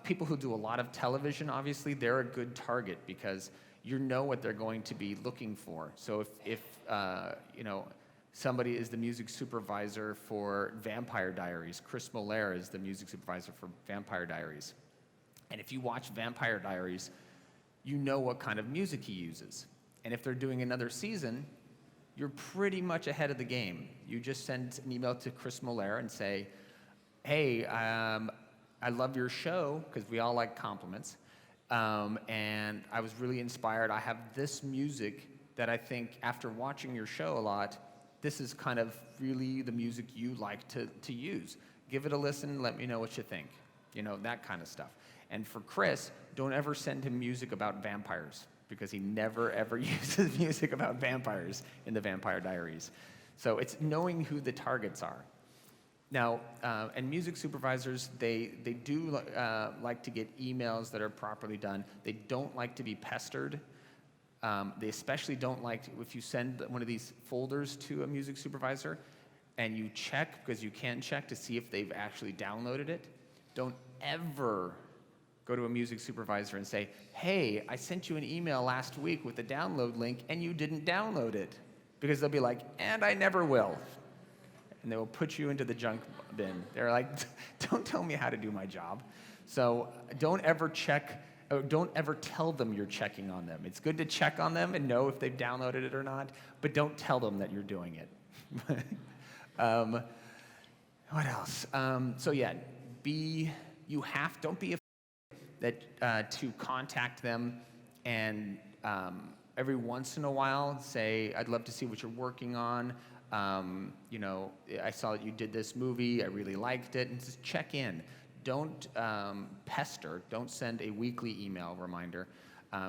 A: People who do a lot of television, obviously, they're a good target because you know what they're going to be looking for. So if somebody is the music supervisor for Vampire Diaries, Chris Moller is the music supervisor for Vampire Diaries. And if you watch Vampire Diaries, you know what kind of music he uses. And if they're doing another season, you're pretty much ahead of the game. You just send an email to Chris Moller and say, hey, I love your show, because we all like compliments, and I was really inspired. I have this music that I think, after watching your show a lot, this is kind of really the music you like to use. Give it a listen, let me know what you think. That kind of stuff. And for Chris, don't ever send him music about vampires, because he never, ever uses music about vampires in the Vampire Diaries. So it's knowing who the targets are. Now, and music supervisors, they do like to get emails that are properly done. They don't like to be pestered. They especially don't like if you send one of these folders to a music supervisor and you check, because you can check to see if they've actually downloaded it. Don't ever go to a music supervisor and say, hey, I sent you an email last week with the download link and you didn't download it. Because they'll be like, and I never will. And they will put you into the junk bin. They're like, don't tell me how to do my job. So don't ever check, or don't ever tell them you're checking on them. It's good to check on them and know if they've downloaded it or not, but don't tell them that you're doing it. What else? So yeah, don't be afraid to contact them, and every once in a while say, I'd love to see what you're working on. I saw that you did this movie, I really liked it, and just check in. Don't pester, don't send a weekly email reminder,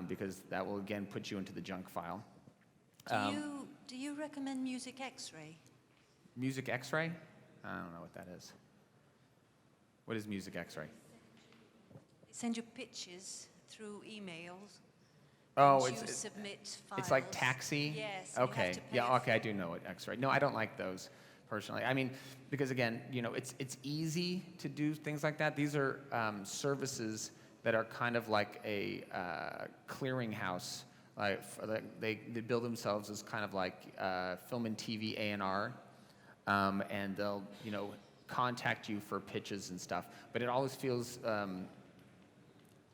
A: because that will again put you into the junk file.
B: Do you recommend Music X-Ray?
A: Music X-Ray? I don't know what that is. What is Music X-Ray?
B: They send you pictures through emails.
A: Oh,
B: you submit files.
A: It's like Taxi?
B: Yes.
A: Okay. Yeah, okay, I do know what X-Ray. No, I don't like those, personally. I mean, because again, it's easy to do things like that. These are services that are kind of like a clearinghouse. They build themselves as kind of like film and TV A&R, and they'll, contact you for pitches and stuff. But it always feels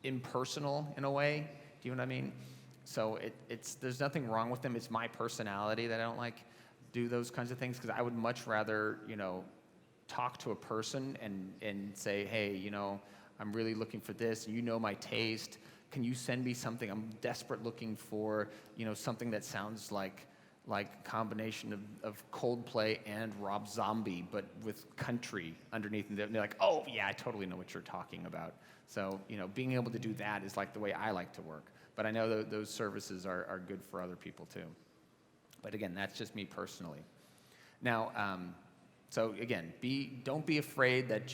A: impersonal in a way. Do you know what I mean? So there's nothing wrong with them. It's my personality that I don't like do those kinds of things, because I would much rather, talk to a person and say, hey, I'm really looking for this. You know my taste. Can you send me something? I'm desperate looking for, something that sounds like a combination of Coldplay and Rob Zombie, but with country underneath. And they're like, oh, yeah, I totally know what you're talking about. So, being able to do that is like the way I like to work. But I know those services are good for other people too. But again, that's just me personally. Now, so again, don't be afraid that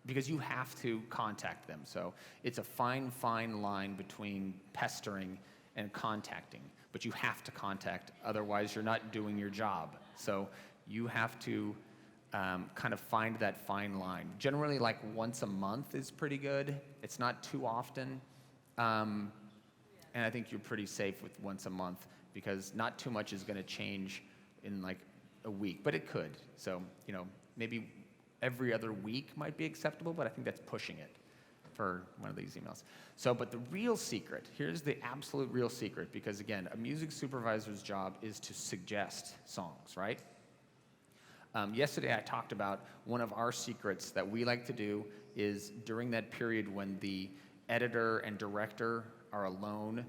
A: because you have to contact them. So it's a fine line between pestering and contacting. But you have to contact, otherwise you're not doing your job. So you have to kind of find that fine line. Generally, like once a month is pretty good. It's not too often. And I think you're pretty safe with once a month, because not too much is going to change in like a week, but it could. So, maybe every other week might be acceptable, but I think that's pushing it for one of these emails. So, but the real secret, here's the absolute real secret, because again, a music supervisor's job is to suggest songs, right? Yesterday I talked about one of our secrets that we like to do is during that period when the editor and director are alone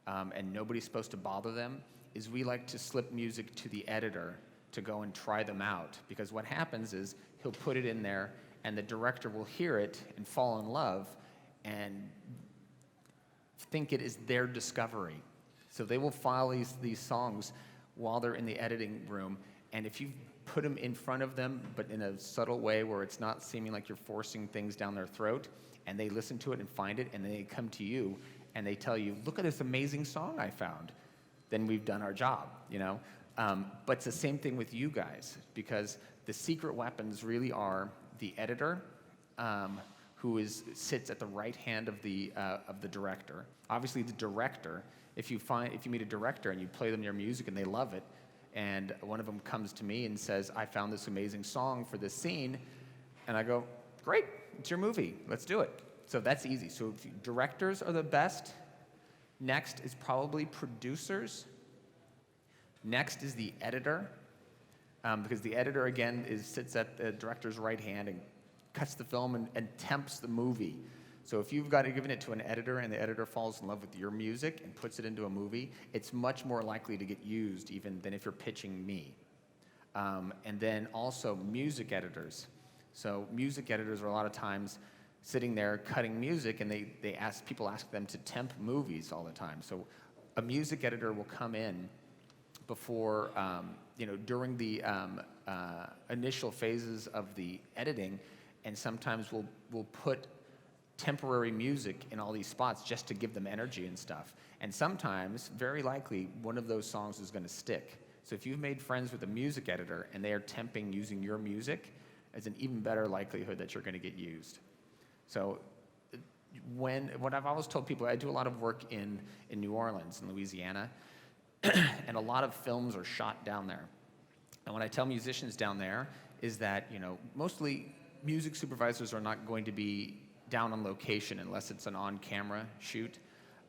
A: and nobody's supposed to bother them, is we like to slip music to the editor to go and try them out. Because what happens is he'll put it in there and the director will hear it and fall in love and think it is their discovery. So they will file these songs while they're in the editing room, And if you put them in front of them, but in a subtle way where it's not seeming like you're forcing things down their throat, and they listen to it and find it, and then they come to you and they tell you, look at this amazing song I found, then we've done our job, you know? But it's the same thing with you guys, because the secret weapons really are the editor, who sits at the right hand of the director. Obviously, the director, if you meet a director and you play them your music and they love it, and one of them comes to me and says, I found this amazing song for this scene, and I go, great, it's your movie, let's do it. So that's easy. So directors are the best. Next is probably producers. Next is the editor, because the editor, again, sits at the director's right hand and cuts the film and tempts the movie. So if you've given it to an editor and the editor falls in love with your music and puts it into a movie, it's much more likely to get used even than if you're pitching me. And then also music editors. So music editors are a lot of times sitting there cutting music, and people ask them to temp movies all the time. So a music editor will come in before, during the initial phases of the editing, and sometimes we'll put temporary music in all these spots just to give them energy and stuff. And sometimes, very likely, one of those songs is going to stick. So if you've made friends with a music editor and they are temping using your music, it's an even better likelihood that you're going to get used. So what I've always told people, I do a lot of work in New Orleans, in Louisiana, and a lot of films are shot down there. And what I tell musicians down there is that, mostly music supervisors are not going to be down on location unless it's an on-camera shoot.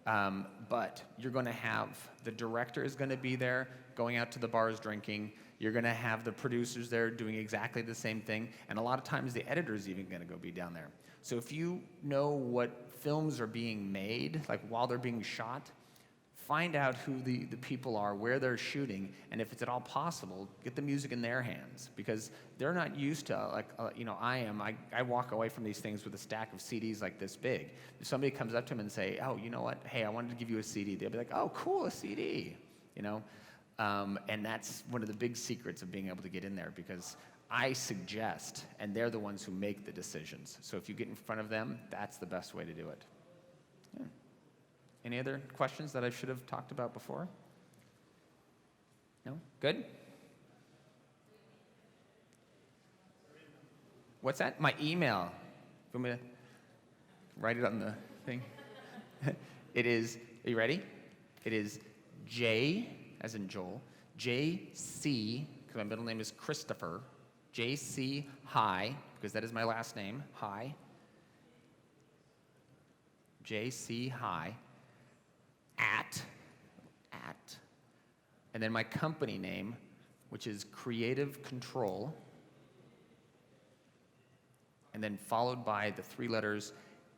A: But you're going to have, the director is going to be there, going out to the bars drinking. You're going to have the producers there doing exactly the same thing. And a lot of times the editor's even going to be down there. So if you know what films are being made, like while they're being shot, find out who the people are, where they're shooting, and if it's at all possible, get the music in their hands, because they're not used to, I am. I walk away from these things with a stack of CDs like this big. If somebody comes up to them and say, oh, you know what, hey, I wanted to give you a CD, they'll be like, oh, cool, a CD, and that's one of the big secrets of being able to get in there, because I suggest, and they're the ones who make the decisions. So if you get in front of them, that's the best way to do it. Yeah. Any other questions that I should have talked about before? No? Good? What's that? My email. You want me to write it on the thing? It is, are you ready? It is J, as in Joel, JC, because my middle name is Christopher, JC High, because that is my last name, High, JC High, at, and then my company name, which is Creative Control, and then followed by the three letters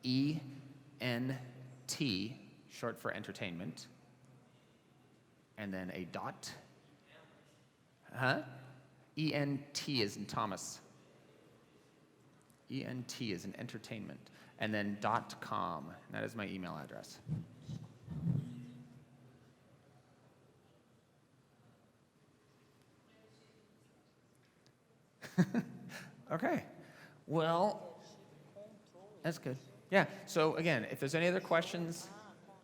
A: ENT, short for entertainment, and then a dot. ENT is in Thomas. ENT is in entertainment, and then .com. And that is my email address. Okay. Well, that's good. Yeah. So again, if there's any other questions,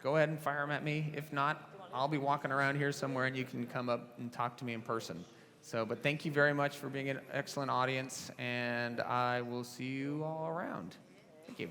A: go ahead and fire them at me. If not, I'll be walking around here somewhere, and you can come up and talk to me in person. So, but thank you very much for being an excellent audience, and I will see you all around. Thank you.